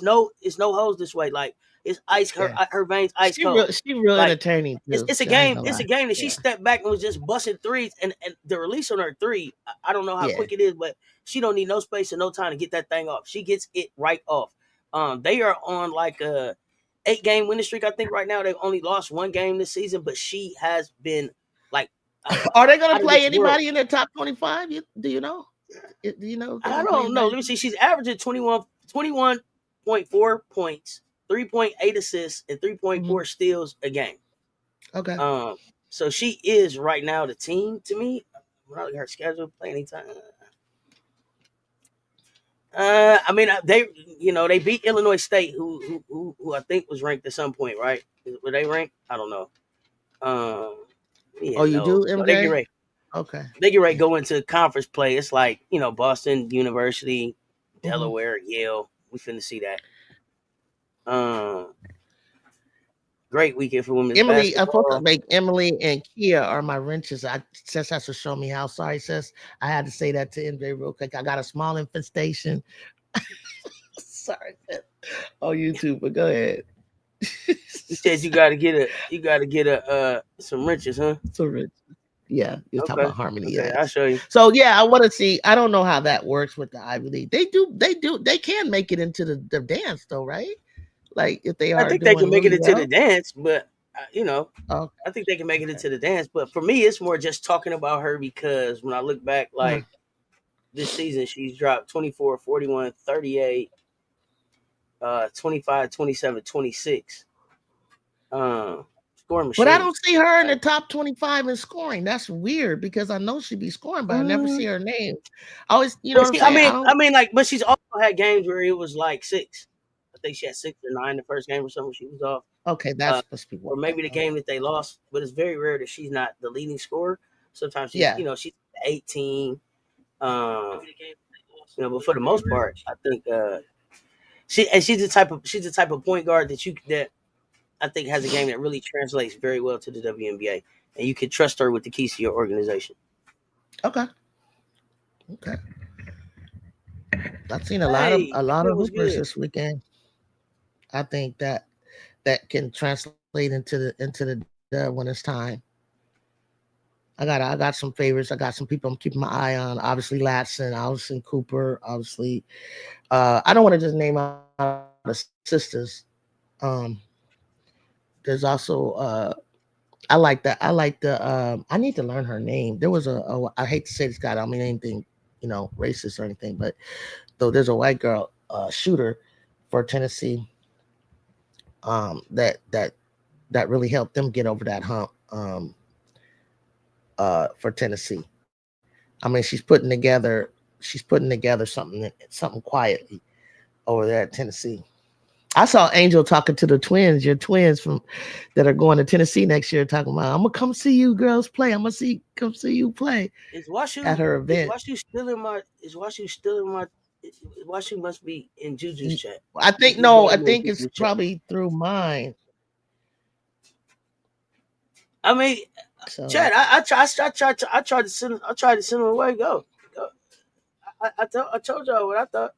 no hoes this way. Like it's ice. Her veins ice cold. She real entertaining. It's a game. It's a game that she stepped back and was just busting threes. And the release on her three, I don't know how quick it is, but she don't need no space and no time to get that thing off. She gets it right off. They are on like a 8-game winning streak. I think right now they've only lost 1 game this season, but she has been like. Are they going to play anybody in the top 25? Do you know? Do you know? I don't know. Let me see. She's averaging 21.4 points, 3.8 assists, and 3.4 steals a game. Okay. So she is right now the team to me. Her schedule play anytime. I mean, they beat Illinois State, who I think was ranked at some point, right? Were they ranked? I don't know. Yeah, Oh, you do, no, they get MJ? ready. Okay. They get ready to go into conference play. It's like Boston University, Mhm. Delaware, Yale. We finna see that. Great weekend for women's Emily, I'm supposed to basketball. make Emily and Kia are my wrenches. Sis has to show me how. Sorry, sis. I had to say that to MJ real quick. I got a small infestation. Sorry, sis. On YouTube, but go ahead. You said you gotta get a some wrenches, huh? So rich. Yeah, you're talking Okay, about harmony. okay, I'll Yes. show you. So yeah, I want to see. I don't know how that works with the Ivy League. They can make it into the dance though, right? Like if they I are think they doing can make it really into the well. dance, but Oh, I think they can make it okay. into the dance. But for me, it's more just talking about her because when I look back, Uh, like this season, she's dropped 24, 41, 38, 25, 27, 26. Scoring But I machine. don't see her in the Like, top 25 in scoring. That's weird because I know she'd be scoring, but I never mm, see her name. I always, you know but what I'm she, I saying? I mean, don't. like, but she's also had games where it was like six. I think she had 6 or 9 the first game or something. She was off. Okay, Uh, that's supposed to be or what. maybe the game that they lost. But it's very rare that she's not the leading scorer. Sometimes Yeah. she's 18. Um, but for the most part, I think she's the type of point guard that I think has a game that really translates very well to the WNBA, and you can trust her with the keys to your organization. Okay. Okay. I've seen Hey, a lot it of was hoopers good. this weekend. I think that can translate into the when it's time. I got some favorites. I got some people I'm keeping my eye on. Obviously Latson, obviously Cooper, obviously. I don't want to just name out the sisters. Um, there's also I like the I need to learn her name. There was I hate to say this guy, I don't mean anything, racist or anything, but though there's a white girl shooter for Tennessee that really helped them get over that hump for Tennessee. I mean, she's putting together something quietly over there at Tennessee. I saw Angel talking to the twins, your twins from that are going to Tennessee next year, talking about I'm gonna come see you girls play. Come see you play Is at Washu her is event. Washu still in my is Washu still in my Washu must be in Juju's chat. I think He's no, I definitely in think it's Juju's chat. probably through mine. I mean, So Chad, I tried to send him away. Go. I told y'all what I thought.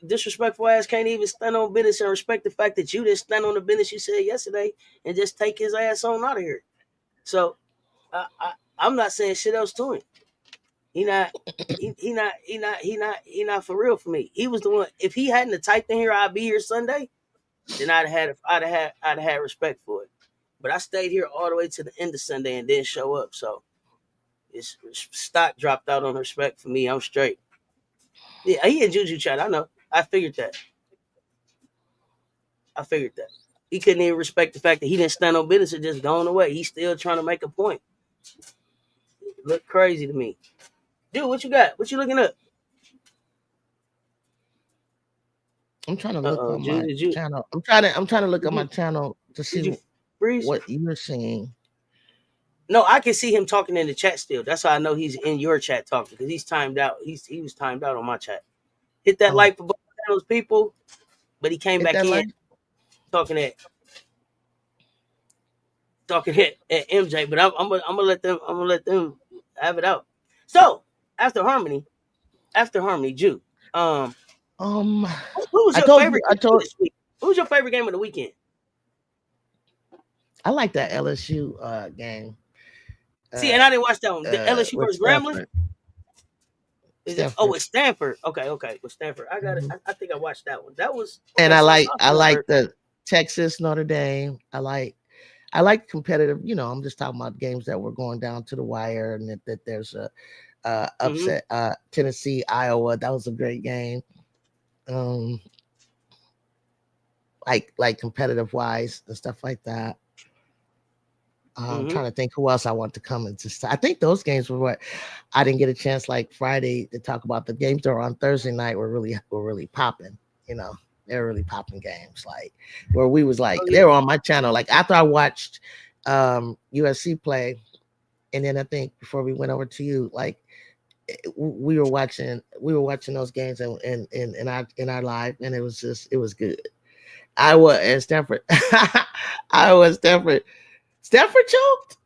Disrespectful ass can't even stand on business and respect the fact that you didn't stand on the business you said yesterday and just take his ass on out of here. So I'm not saying shit else to him. He not he not for real for me. He was the one. If he hadn't have typed in here, I'd be here Sunday. Then I'd have had respect for it. But I stayed here all the way to the end of Sunday and didn't show up. So it's stock dropped out on respect for me. I'm straight. Yeah, he in Juju chat. I know. I figured that. I figured that. He couldn't even respect the fact that he didn't stand on business and just gone away. He's still trying to make a point. Look crazy to me. Dude, what you got? What you looking up? I'm trying to look on Jude, my channel. I'm trying to look did on my you channel to did see you freeze? what you're seeing. No, I can see him talking in the chat still. That's how I know he's in your chat talking because he's timed out. He was timed out on my chat. Hit that Oh, like for both channels, people. But he came hit back that in like. talking at at MJ. But I'm gonna let them have it out. So after Harmony, Jew. Um, Um, who was I your told you. favorite I game told. this week? Who was your favorite game of the weekend? I like that LSU game See, and I didn't watch that one. The LSU with versus Grambling. Stanford. Is it? Oh, Stanford. it's Stanford. Okay, with Stanford. I got it. Mhm. I think I watched that one. That was And okay. So I saw I some of like her. the Texas Notre Dame. I like competitive. I'm just talking about games that were going down to the wire, and that there's a Mm-hmm. upset. Tennessee Iowa. That was a great game. Um, like competitive wise and stuff like that. I'm trying to think who else I want to come into. I think those games were what I didn't get a chance like Friday to talk about. The games that were on Thursday night were really popping. You know, they were really popping games. Like where we was like they were on my channel. Like after I watched USC play, and then I think before we went over to you, like we were watching those games in our live, and it was good. I was and Stanford. I was Stanford. Stanford choked.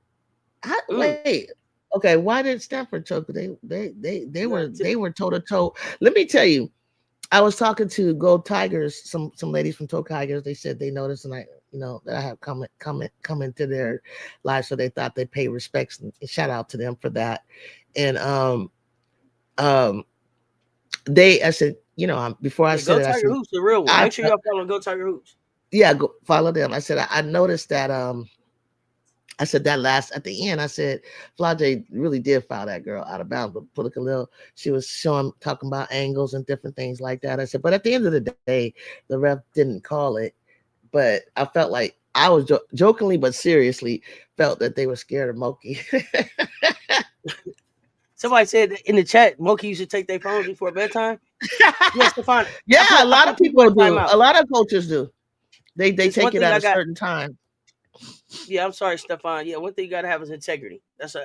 Wait. Okay, why did Stanford choke? They were toe to toe. Let me tell you, I was talking to Go Tigers, some ladies from Toe Tigers. They said they noticed, and that I have come into their live, so they thought they pay respects, and shout out to them for that. And I said, before I said Go it, I Tiger said, Hoops, the real one. Make sure y'all follow Go Tiger Hoops. Yeah, go follow them. I said I noticed that I said that at the end, I said Flage really did foul that girl out of bounds, but Pulika Lil, she was talking about angles and different things like that. I said, but at the end of the day, the ref didn't call it. But I felt like I was jokingly but seriously felt that they were scared of Moki. Somebody said in the chat, Moki used to take their phones before bedtime. Yes, Stefan. Yeah, a lot of people do. A lot of coaches do. They take it at a certain time. Yeah, I'm sorry, Stefan. Yeah, one thing you gotta have is integrity. That's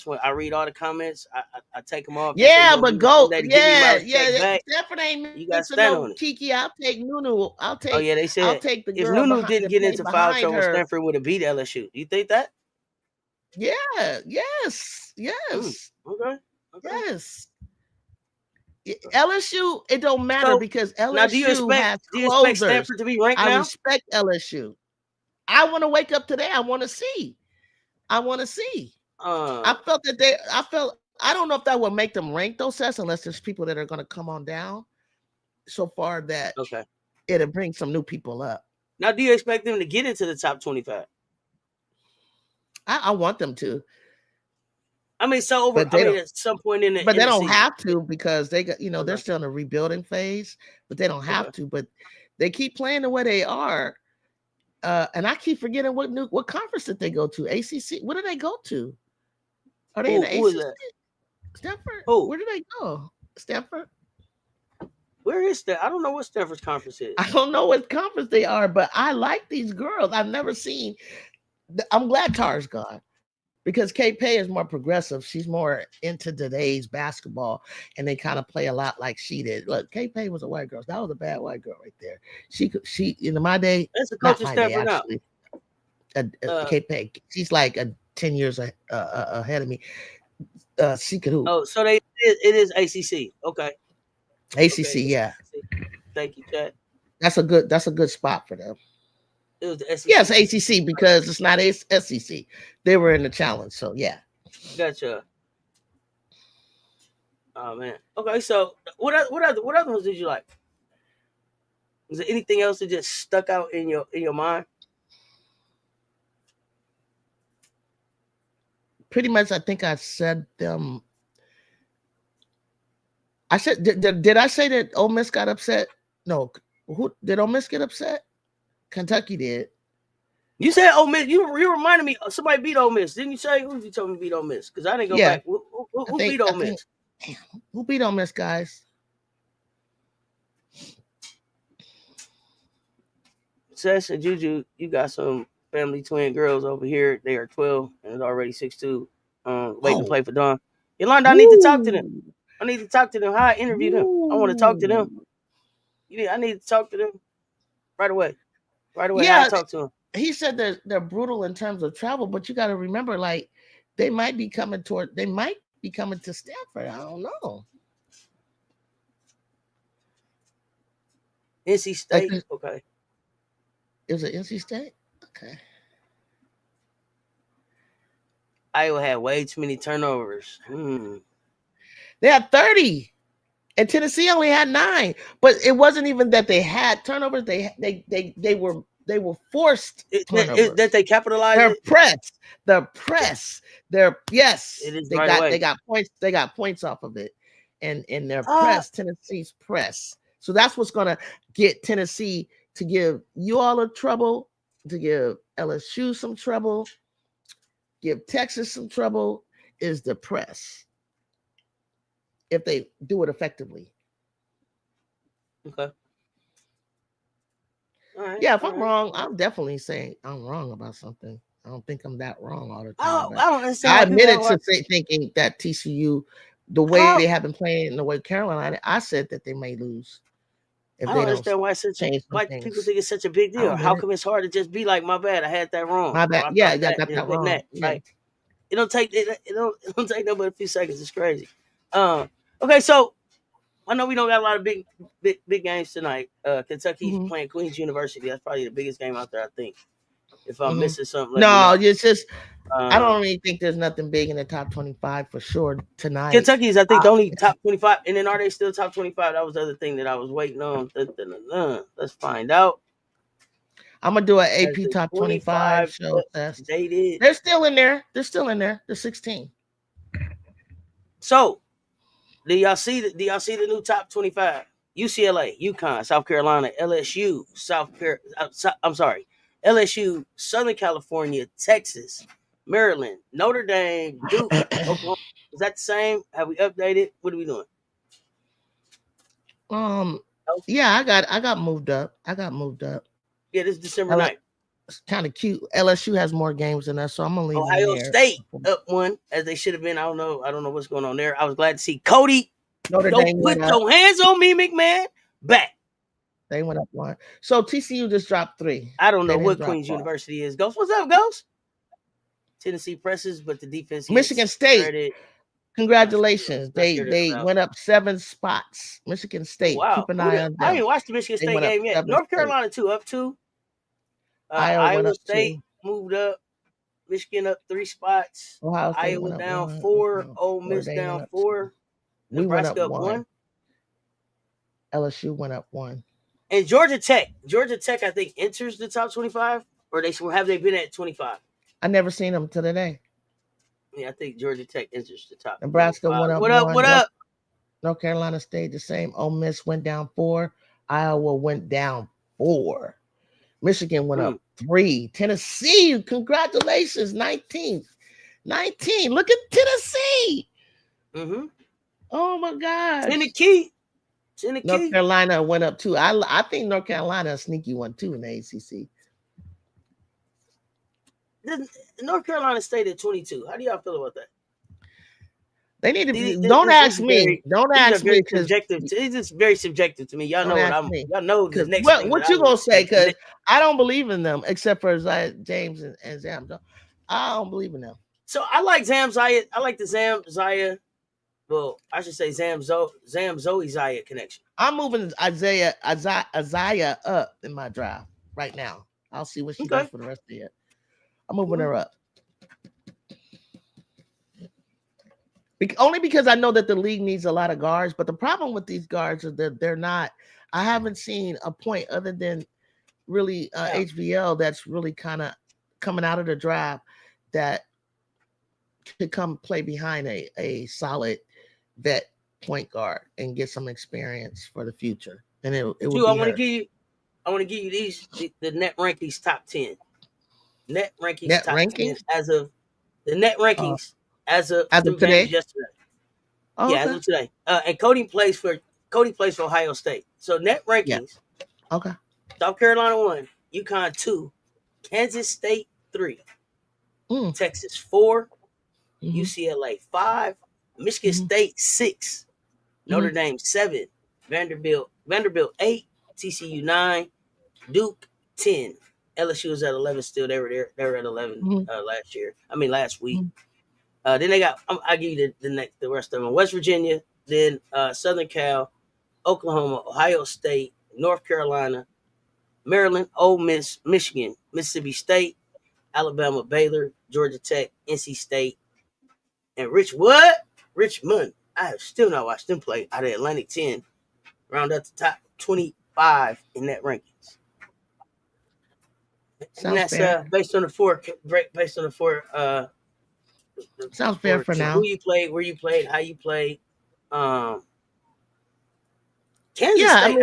when I read all the comments. I take them off. Yeah, but go. Yeah. Stefan ain't you gotta stand on it. Kiki. I'll take Nunu. Oh yeah, they said I'll take the girl if Nunu behind, didn't get into foul trouble, her. Stanford would have beat LSU. Do you think that? Yeah. Yes. Okay. Yes. LSU, it don't matter because LSU now, do you expect Stanford to be ranked now? I respect LSU. I want to wake up today. I want to see. I felt that I don't know if that will make them rank those sets unless there's people that are going to come on down so far that it'll bring some new people up. Now, do you expect them to get into the top 25? I want them to. I mean, at some point in the but they don't season. have to because they got they're still in a rebuilding phase, but they don't have to. But they keep playing the way they are, and I keep forgetting what conference did they go to? ACC. What did they go to? Are they in the ACC? Stanford. Where did they go? Stanford. Where is that? I don't know what Stanford's conference is. I don't know what conference they are, but I like these girls. I've never seen. I'm glad Tar's gone. Because Kate Pay is more progressive. She's more into today's basketball, and they kind of play a lot like she did. Look, Kate Pay was a white girl. That was a bad white girl right there. She in my day. That's a coach of Stanford now. Kate Pay. She's like 10 years ahead of me. She could hoop. Oh, so it is ACC. Okay. ACC, yeah. Thank you, Chad. That's a good spot for them. It was the SEC. Yes, ACC because it's not SEC. They were in the challenge, so yeah. Gotcha. Oh man. Okay, so what other ones did you like? Was there anything else that just stuck out in your mind? Pretty much, I think I said them. I said, did I say that Ole Miss got upset? No. Who did Ole Miss get upset? Kentucky did. You said Ole Miss. You reminded me. Somebody beat Ole Miss. Didn't you say? Who did you tell me beat Ole Miss? Because I didn't go back. Who beat Ole Miss? Who beat Ole Miss, guys? Cess and JuJu, you got some family twin girls over here. They are 12 and already 6'2". Waiting to play for Dawn. Yolanda, I need to talk to them. How I interview them. I want to talk to them. I need to talk to them right away. Yeah, I talk to them. He said they're brutal in terms of travel, but you got to remember, like, they might be coming to Stanford. I don't know. NC State. Okay. Is it NC State? Okay. Iowa had way too many turnovers. They had 30. And Tennessee only had 9. But it wasn't even that they had turnovers. They were forced turnovers. That they capitalized. Their press. Yes. It is they got points. They got points off of it. And their press, Tennessee's press. So that's what's gonna get Tennessee to give you all a trouble, to give LSU some trouble. give Texas some trouble is the press. If they do it effectively. Okay. All right. Yeah, if all I'm right. wrong, I'm definitely saying I'm wrong about something. I don't think I'm that wrong all the I time. don't, But I don't understand I why people admitted act to like thinking that TCU, the way how. they have been playing, and the way Carolina, I said that they may lose if I they don't don't understand why it's such a change some why people things. think it's such a big I deal. don't get How it. come it's hard to just be like, my bad, I had that wrong, My or bad. I Yeah, thought I got that, and it that wasn't wrong. that. Yeah. Like it don't take no but a few seconds. It's crazy. Okay, so I know we don't got a lot of big games tonight. Kentucky's Mhm, playing Queens University. That's probably the biggest game out there, I think. If I'm mhm. missing something, let me No, know. it's just I Uh, don't really think there's nothing big in the top 25 for sure tonight. Kentucky's, I think, I, the only top 25. And then are they still top 25? That was the other thing that I was waiting on. Let's find out. I'm gonna do an As AP the top 25 25 show test. updated. They're still in there. They're still in there. They're 16. So, do y'all see the new top 25? UCLA, UConn, South Carolina, LSU, I'm sorry, LSU, Southern California, Texas, Maryland, Notre Dame, Duke, Oklahoma. Is that the same? Have we updated? What are we doing? um, Oh, yeah, I got moved up. I got moved up. yeah, this is December 9th. It's kind of cute. LSU has more games than us, so I'm gonna leave them Ohio there. State up one as they should have been. I don't know. I don't know what's going on there. I was glad to see Cody. Notre Don't Dame put went up. your hands on me, McMahon. Back. They went up one. So TCU just dropped 3. I don't They know didn't what drop Queens far. University is. Ghost, what's up, Ghost? Tennessee presses, but the defense Michigan gets State. credit. Congratulations. Not They scared of the they South. went up 7 spots. Michigan Oh State. wow! Keep an eye on I them. ain't watched the Michigan They State went up game yet. 7 North states. Carolina 2 up 2. Iowa went Iowa up State 2. moved up. Michigan up 3 spots. Ohio State Iowa went up down 1. 4. Ole Notre Miss Dame went down up 2. 4. We went up Nebraska up 1. 1. LSU went up 1. And Georgia Tech. Georgia Tech, I think, enters the top 25. Or have they been at 25? I never seen them till today. Yeah, I think Georgia Tech enters the top Nebraska 25. went up What up? 1. What up? North Carolina stayed the same. Ole Miss went down 4. Iowa went down 4. Michigan went up 3. Tennessee, congratulations, 19th. 19. Look at Tennessee. Mm-hmm. Oh my gosh. Tennessee. North Carolina went up 2. I think North Carolina a sneaky one too in the ACC. North Carolina stayed at 22. How do y'all feel about that? They need to. Don't ask me. Don't ask me because it's just very subjective to me. Y'all know what I'm. Me. Y'all know the next thing. What you gonna say? Because I don't believe in them except for James and Zam. I don't believe in them. So I like Zam Zaya. I like the Zam Zaya. Well, I should say Zam Zoe Zaya connection. I'm moving Isaiah up in my draft right now. I'll see what she does for the rest of the year. I'm moving her up. Only because I know that the league needs a lot of guards, but the problem with these guards is that they're not. I haven't seen a point other than really HVL that's really kind of coming out of the draft that could come play behind a solid vet point guard and get some experience for the future. And it would be I want to give you these the net rankings top 10. Net rankings top 10 as of the net rankings. As of today? Yesterday. Oh, yeah, as of today. And Cody plays for Ohio State. So net rankings. Yeah. Okay. South Carolina 1, UConn 2, Kansas State 3, Texas 4, UCLA 5, Michigan State 6, Notre Dame 7, Vanderbilt 8, TCU 9, Duke 10. LSU was at 11 still. They were there. They were at 11 last week. Then they got. I'll give you the rest of them. West Virginia, then Southern Cal, Oklahoma, Ohio State, North Carolina, Maryland, Ole Miss, Michigan, Mississippi State, Alabama, Baylor, Georgia Tech, NC State, and Richmond. I have still not watched them play out of Atlantic 10. Round up the top 25 in that rankings. And that's based on the four. Sounds fair for now. Who you played, where you played, how you played. Kansas State.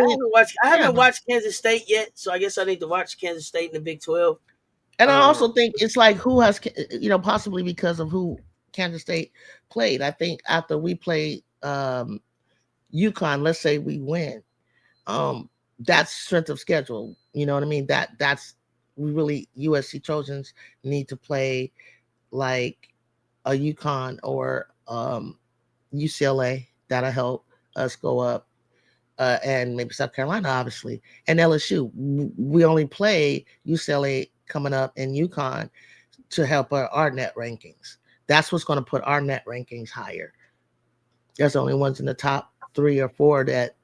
I haven't watched Kansas State yet, so I guess I need to watch Kansas State in the Big 12. And I also think it's like who has, possibly because of who Kansas State played. I think after we played UConn, let's say we win, that's strength of schedule. You know what I mean? That's we really USC Trojans need to play like a UConn or UCLA. That'll help us go up. And maybe South Carolina, obviously, and LSU. We only play UCLA coming up and UConn to help our net rankings. That's what's going to put our net rankings higher. There's the only ones in the top 3 or 4 that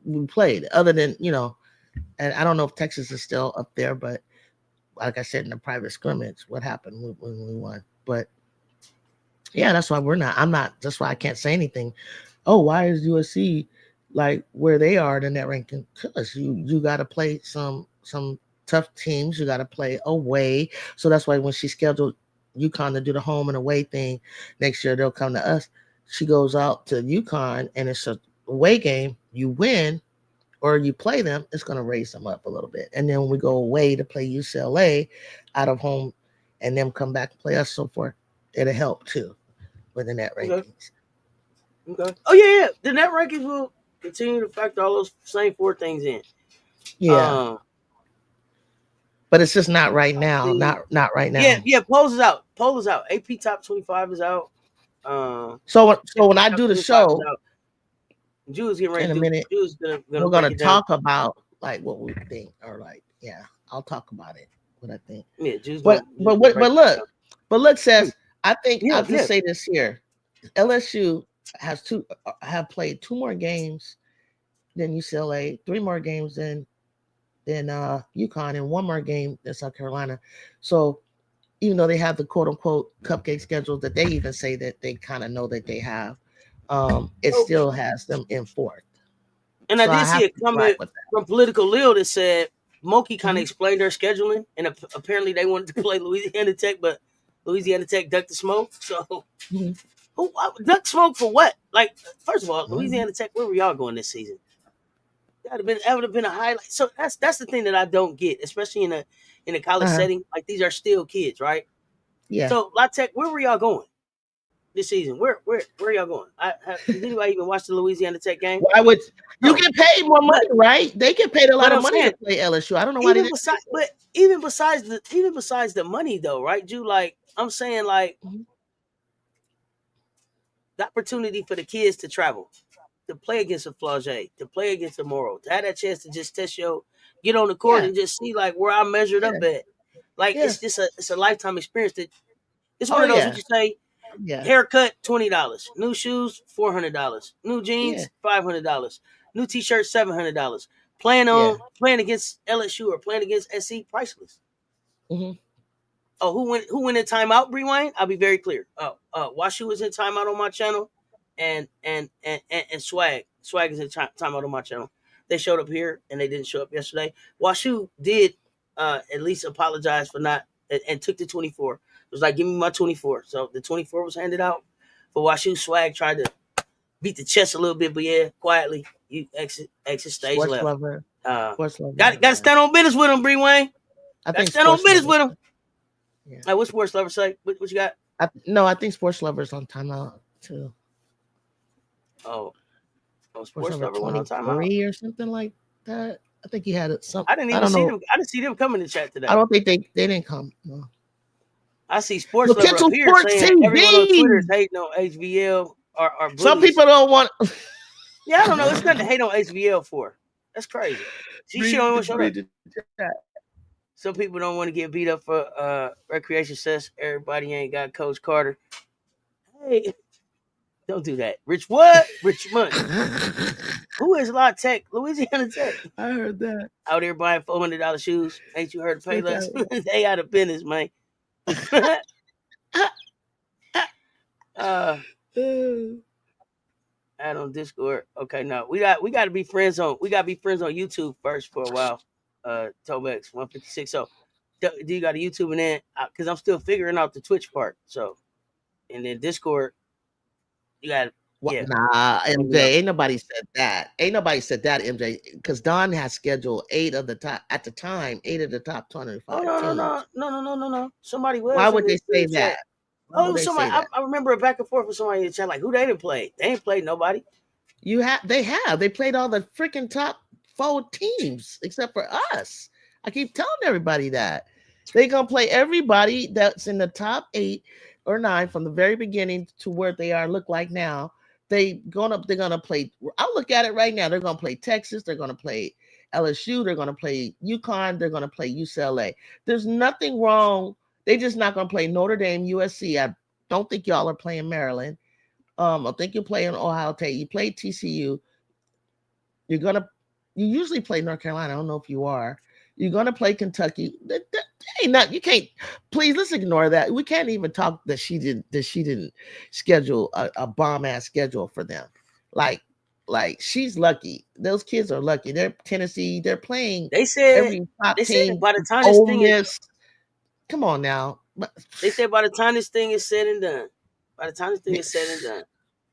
we played. Other than and I don't know if Texas is still up there, but like I said in the private scrimmage, what happened when we won? But yeah, that's why I'm not. That's why I can't say anything. Oh, why is USC like where they are in that ranking? Because you got to play some tough teams. You got to play away. So that's why when she scheduled UConn to do the home and away thing next year, they'll come to us. She goes out to UConn and it's a away game. You win or you play them, it's going to raise them up a little bit. And then when we go away to play UCLA out of home and them come back and play us, so forth, it'll help too with the net rankings. Okay. Oh yeah. The net rankings will continue to factor all those same 4 things in. Yeah. But it's just not right now. Not right now. Yeah. Polls is out. AP top 25 is out. So when I do the show, Ju's getting ready in a minute, we're gonna talk about like what we think, or like, yeah, I'll talk about it. What I think. Yeah, Ju's. But look, Cess, I think I'll just say this here: LSU have played 2 more games than UCLA, 3 more games than UConn, and 1 more game than South Carolina. So even though they have the quote unquote cupcake schedule that they even say that they kind of know that they have, it still has them in 4th. And I did see a comment from Political Lil that said Monkey kind of explained their scheduling, and apparently they wanted to play Louisiana Tech, but Louisiana Tech ducked the smoke. So, who duck smoke for what? Like, first of all, Louisiana Tech, where were y'all going this season? That would have been a highlight. So that's the thing that I don't get, especially in a college setting. Like, these are still kids, right? Yeah. So La Tech, where were y'all going this season? Where y'all going? Did anybody even watch the Louisiana Tech game? Why would you get paid more money, right? They get paid a lot of money to play LSU. I don't know why they didn't. But even besides the money, though, right, Ju? Like, I'm saying, like, the opportunity for the kids to travel, to play against a Flage, to play against a Morrow, to have that chance to just get on the court and just see like where I measured up at. Like, it's just it's a lifetime experience. That it's one of those that you say, haircut $20, new shoes $400, new jeans $500, new t-shirt $700. Playing against LSU or playing against SC, priceless. Oh, who went in timeout, Bree Wayne? I'll be very clear. Washu was in timeout on my channel, and Swag is in timeout on my channel. They showed up here and they didn't show up yesterday. Washu did at least apologize for not and took the 24. It was like, give me my 24. So the 24 was handed out. But Washu, Swag tried to beat the chest a little bit, but yeah, quietly you exit stage Sports left. Lover. Sports Lover. Got to stand on business with him, Bree Wayne. I think stand on business with him. Yeah. What's Sports Lover say? What you got? I think Sports Lover's on timeout too. Oh, Sports Lover went on timeout or something like that. I think he had some. I didn't even see them. I didn't see them coming to chat today. I don't think they didn't come. No. I see Sports Lover up here saying everyone on Twitter is hating on HVL or some people don't want. Yeah, I don't know. It's nothing to hate on HVL for. That's crazy. She don't want to show up. Some people don't want to get beat up for recreation sets. Everybody ain't got Coach Carter. Hey, don't do that. Rich what? Rich Money. Who is La Tech? Louisiana Tech. I heard that. Out there buying $400 shoes. Ain't you heard of Payless? They out of business, man. Add on Discord. Okay, no. We got to be friends on YouTube first for a while. Tobex 156. So do you got a YouTube and then because I'm still figuring out the Twitch part. So and then Discord, you got What? Yeah, Nah, let me MJ. know. Ain't nobody said that. Ain't nobody said that, MJ. Because Don has scheduled 8 of the top Oh 25 no no no teams. no no no no no. Somebody Why was in would they the say group chat. that? Why Oh, would they somebody. say that? I remember a back and forth with somebody in the chat like, who they didn't play? They ain't played nobody. They played all the freaking top 4 teams except for us. I keep telling everybody that they gonna play everybody that's in the top 8 or 9 from the very beginning to where they are look like now. They're gonna play. I'll look at it right now. They're gonna play Texas. They're gonna play LSU. They're gonna play UConn. They're gonna play UCLA. There's nothing wrong. They just not gonna play Notre Dame, USC. I don't think y'all are playing Maryland. I think you're playing Ohio State. You play TCU. You're gonna. You usually play North Carolina. I don't know if you are. You're gonna play Kentucky. That ain't not. You can't. Please let's ignore that. We can't even talk that she did. That she didn't schedule a bomb ass schedule for them. Like, like she's lucky. Those kids are lucky. They're Tennessee. They're playing They said every top they said team. by the time this Ole thing is Miss. Come on now. they said by the time this thing is said and done, by the time this thing is said and done,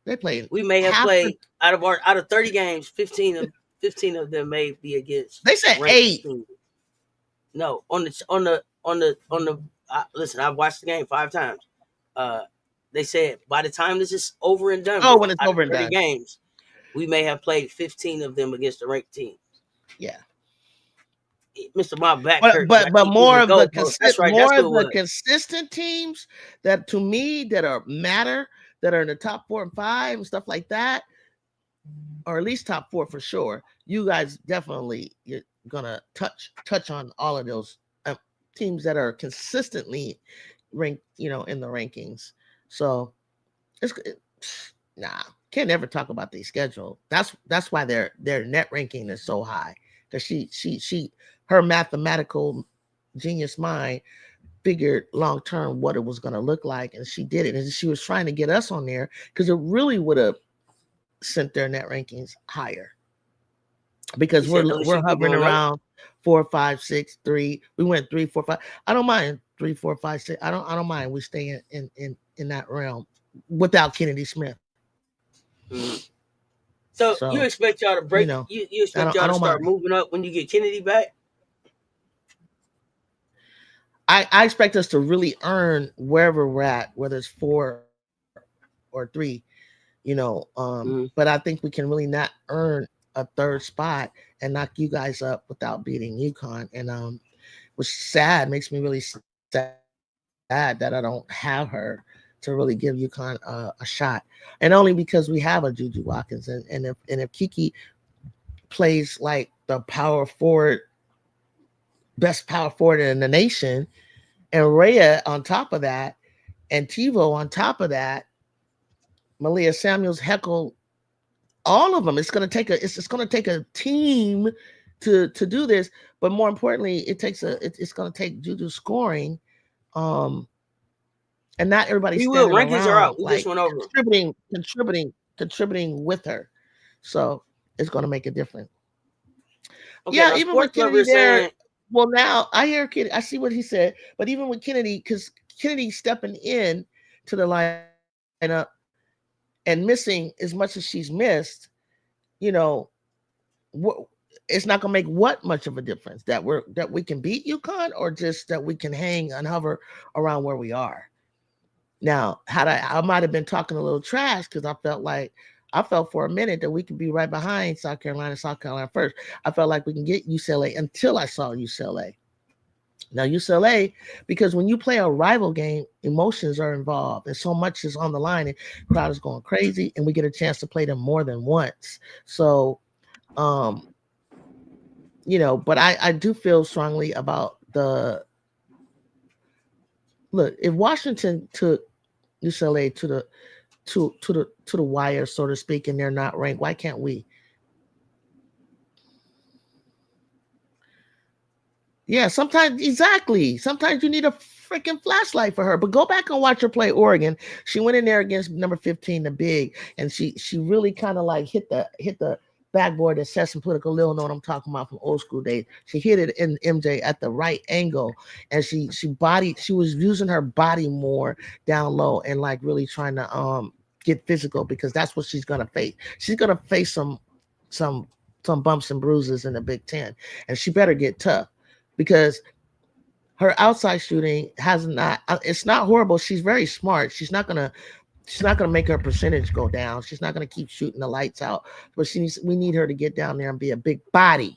They playing we may have half the. played out of 30 games, 15 of them may be against They said ranked 8. teams. No, on the listen, I've watched the game 5 times. Uh, they said by the time this is over and done Oh, with, when it's out of over and 30 done. games, we may have played 15 of them against the ranked team. Yeah. Mr. My back hurt, so I But keep moving the goalpost. That's right. That's more what of it the was. consistent teams that to me that are matter that are in the top 4 and 5 and stuff like that, or at least top 4 for sure. You guys definitely you're gonna touch on all of those teams that are consistently ranked, in the rankings. So nah, can't ever talk about the schedule. That's why their net ranking is so high because her mathematical genius mind figured long term what it was going to look like, and she did it. And she was trying to get us on there because it really would have sent their net rankings higher because You said we're LSU people hovering don't know. around 4, 5, 6, 3. We went 3, 4, 5. I don't mind 3, 4, 5, 6. I don't mind. We stay in that realm without Kennedy Smith. Mm-hmm. So So you expect y'all to break? You expect I y'all to don't start mind. moving up when you get Kennedy back? I expect us to really earn wherever we're at, whether it's 4 or 3, Mm-hmm. but I think we can really not earn a third spot and knock you guys up without beating UConn. And which sad makes me really sad that I don't have her to really give UConn a shot. And only because we have a JuJu Watkins. And if Kiki plays like the best power forward in the nation, and Rhea on top of that, and TiVo on top of that, Malia Samuels, Heckle, all of them. It's going to take a team to do this. But more importantly, it's going to take JuJu scoring, and not everybody We will. standing Rankings are around out. We just like went over them. contributing with her. So it's going to make a difference. Okay, Yeah, now even with Sports Lover Kennedy is there. saying Well, now I hear Kennedy. I see what he said, but even with Kennedy, because Kennedy stepping in to the lineup and missing as much as she's missed, you know, what it's not gonna make what much of a difference that we can beat UConn or just that we can hang and hover around where we are. Now, I might have been talking a little trash because I felt for a minute that we could be right behind South Carolina first. I felt like we can get UCLA until I saw UCLA. Now UCLA, because when you play a rival game, emotions are involved and so much is on the line and crowd is going crazy and we get a chance to play them more than once. So but I do feel strongly about look, if Washington took UCLA to the wire, so to speak, and they're not ranked, why can't we? Yeah, sometimes exactly. Sometimes you need a freaking flashlight for her. But go back and watch her play Oregon. She went in there against number 15, the big, and she really kind of like hit the backboard that Cess and Political Lil know what I'm talking about from old school days. She hit it in MJ at the right angle, and she was using her body more down low and like really trying to get physical because that's what she's gonna face. She's gonna face some some bumps and bruises in the Big Ten, and she better get tough because her outside shooting has not. It's not horrible. She's very smart. She's not gonna make her percentage go down. She's not gonna keep shooting the lights out. But we need her to get down there and be a big body.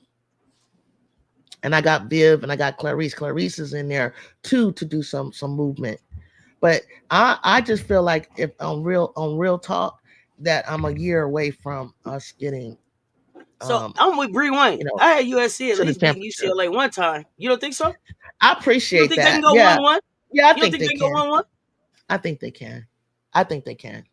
And I got Viv and I got Clarice. Clarice is in there too to do some movement. But I just feel like if on real talk that I'm a year away from us getting. So I'm with Bree Wayne. I had USC at least beating UCLA one time. You don't think so? I appreciate you don't think that. They can go 1-1? Yeah, I you think don't think they can can. Go 1-1? I think they can. I think they can.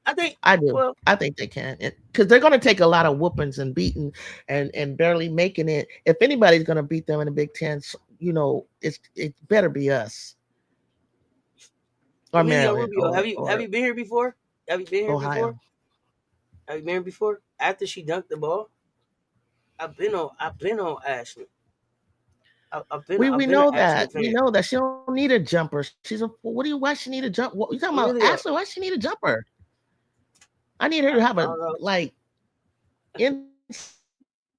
I do. Well, I think they can because they're going to take a lot of whoopings and beating and barely making it. If anybody's going to beat them in the Big Ten, it better be us. Or Maryland. Rubio, have you been here before? Have you been here Ohio. before? Have you been here before? After she dunked the ball, I've been on Ashley. We know that. We know that she don't need a jumper. Why she need a jump? What you talking about, Ashley? Why she need a jumper? I need her to have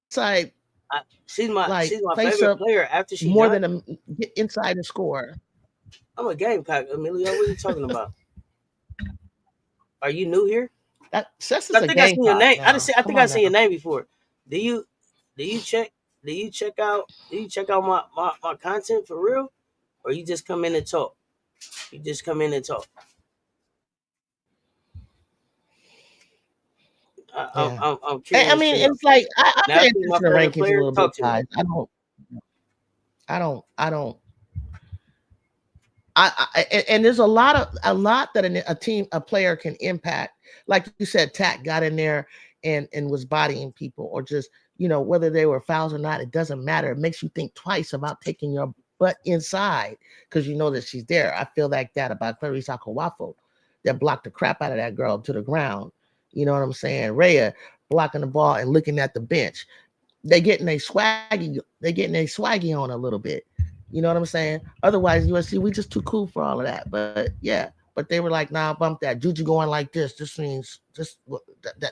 inside. She's my favorite player. After she more than get inside and score. I'm a Gamecock, Emilio. What are you talking about? Are you new here? Cess is I think I seen your name. I think I seen your name before. Do you check out my content for real, or you just come in and talk? You just come in and talk. I'm curious. I mean, it's like I pay attention to the rankings a little bit, guys. And there's a lot that a player can impact. Like you said, Tack got in there and was bodying people, or just whether they were fouls or not, it doesn't matter. It makes you think twice about taking your butt inside because you know that she's there. I feel like that about Clarice Akawafo, that blocked the crap out of that girl to the ground. You know what I'm saying? Rhea blocking the ball and looking at the bench. They getting a swaggy on a little bit. You know what I'm saying? Otherwise, USC, we just too cool for all of that. But yeah, but they were like, nah, bump that. JuJu going like this. This means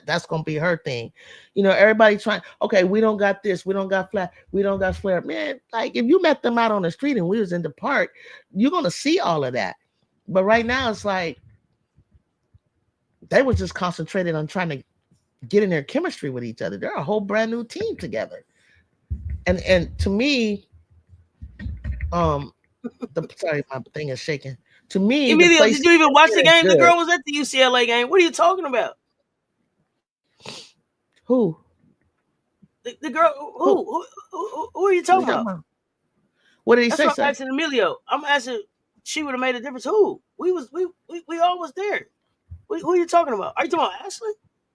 that's gonna be her thing. Everybody trying. Okay, we don't got this. We don't got flat. We don't got flare. Man, like if you met them out on the street and we was in the park, you're gonna see all of that. But right now, it's like they were just concentrated on trying to get in their chemistry with each other. They're a whole brand new team together. And to me, sorry, my thing is shaking. To me, Emilio, did you even watch the game? The girl was at the UCLA game. What are you talking about? Who? The girl. Who are you talking about? What did he say? I'm asking Emilio. I'm asking. She would have made a difference. Who? We all was there. Who are you talking about? Are you talking about Ashley?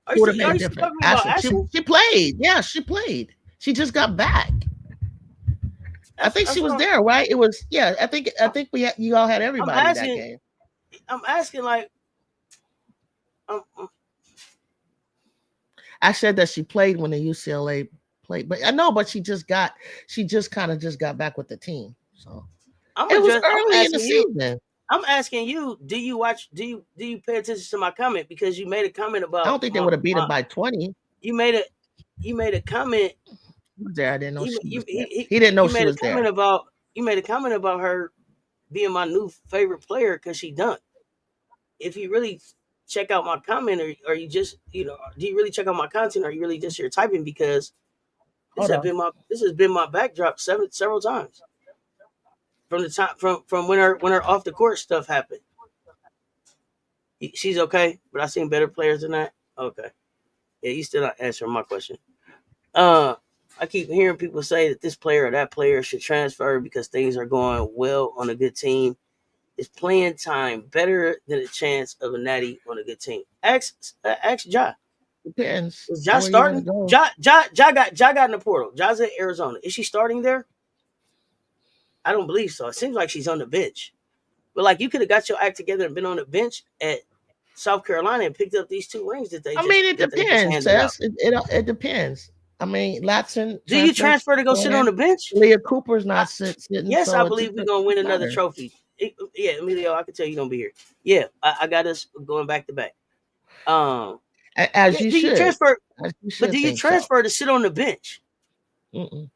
Are you talking about Ashley? She played. Yeah, she played. She just got back. I think she was there, right? It was, yeah. I think you all had everybody that game. I'm asking, like, I said that she played when the UCLA played, but I know, but she just kind of got back with the team. So it was early in the season. I'm asking you, do you pay attention to my comment? Because you made a comment about. I don't think they would have beat him by 20. You made a comment. There, I didn't know she was there. He didn't know she was there. You made a comment about her being my new favorite player because she dunked. If you really check out my comment, or you just do you really check out my content, or you really just here typing? Because this has been my backdrop several times. From the time from when her off the court stuff happened. She's okay, but I've seen better players than that. Okay. Yeah, you still not answering my question. I keep hearing people say that this player or that player should transfer because things are going well on a good team. Is playing time better than a chance of a natty on a good team? Ask Ja. Depends. Is Ja starting? Ja got in the portal. Ja's at Arizona. Is she starting there? I don't believe so. It seems like she's on the bench. But like you could have got your act together and been on the bench at South Carolina and picked up these 2 rings that they. It depends. It depends. I mean, Latson. Do you transfer to go sit on the bench? Leah Cooper's not sitting. Yes, I believe we're gonna win another trophy. Yeah, Emilio, I can tell you're gonna be here. Yeah, I got us going back to back. As you Do you should. transfer? As you But should do you think so. transfer to sit on the bench? Mm-mm.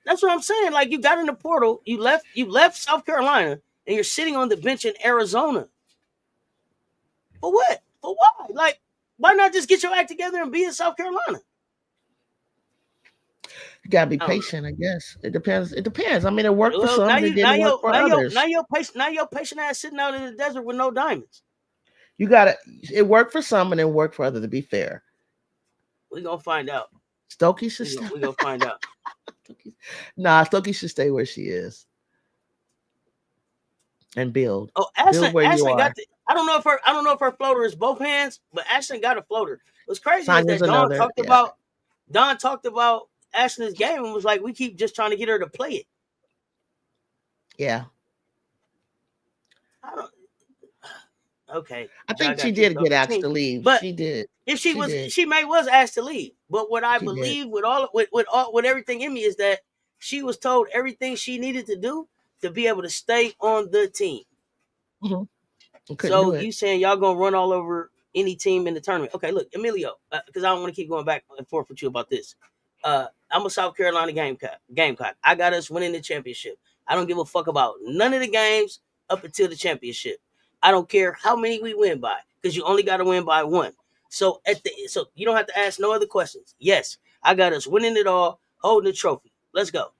That's what I'm saying. Like you got in the portal, you left South Carolina, and you're sitting on the bench in Arizona. For what? For why? Like, why not just get your act together and be in South Carolina? You gotta be I don't know. patient, I guess. It depends. It depends. I mean, it worked for Well, some, now and it you now didn't work your for now your others. now your patient ass sitting out in the desert with no diamonds. You gotta. It worked for some, and it worked for others. To be fair, We gonna find out. Stokey should We stay. gonna find out. Nah, Stokey should stay where she is and build. Oh, Build where you Ashton got are. the. I don't know if her floater is both hands, but Ashton got a floater. What's crazy is Sonya's that another. Yeah. Don talked about Ashton's game and was like, we keep just trying to get her to play it. Yeah. I don't. Okay. I think she did get asked to leave. But she did. If She did. she was asked to leave. But what I She did. believe with everything in me is that she was told everything she needed to do to be able to stay on the team. Mhm. So you saying y'all gonna run all over any team in the tournament? Okay, look, Emilio, because I don't want to keep going back and forth with you about this. I'm a South Carolina Gamecock. I got us winning the championship. I don't give a fuck about none of the games up until the championship. I don't care how many we win by, because you only got to win by one. So so you don't have to ask no other questions. Yes, I got us winning it all, holding the trophy. Let's go.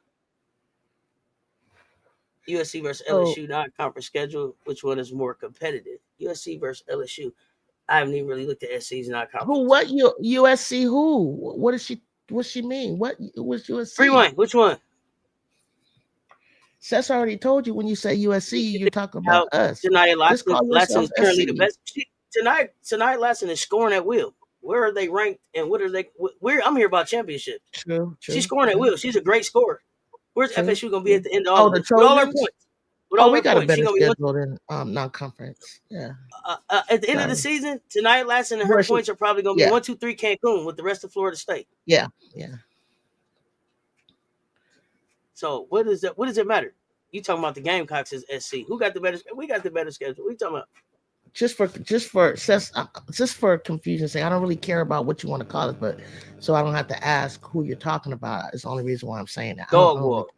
USC versus LSU non-conference schedule. Which one is more competitive? USC versus LSU. I haven't even really looked at SC's non-conference. Who? What? USC? Who? What does she? What's she mean? What was USC? Rewind. Which one? Cess already told you when you say USC, you're talking about us. Tonight, Just call yourself is currently SC. the best. Tonight, Latson is scoring at will. Where are they ranked, and what are they? I'm here about championships. True. She's scoring at will. She's a great scorer. Where's FSU gonna be at the end of all of the this? With all her Trojans? points. We got a better schedule than non-conference. Yeah. At the end of the season, tonight, Latson and her points are probably gonna be 1, 2, 3 Cancun with the rest of Florida State. Yeah. So what does it matter? You talking about the Gamecocks as SC? Who got the better? We got the better schedule. What you talking about? Just for confusion's sake, I don't really care about what you want to call it, but so I don't have to ask who you're talking about. It's the only reason why I'm saying that. Dog walk.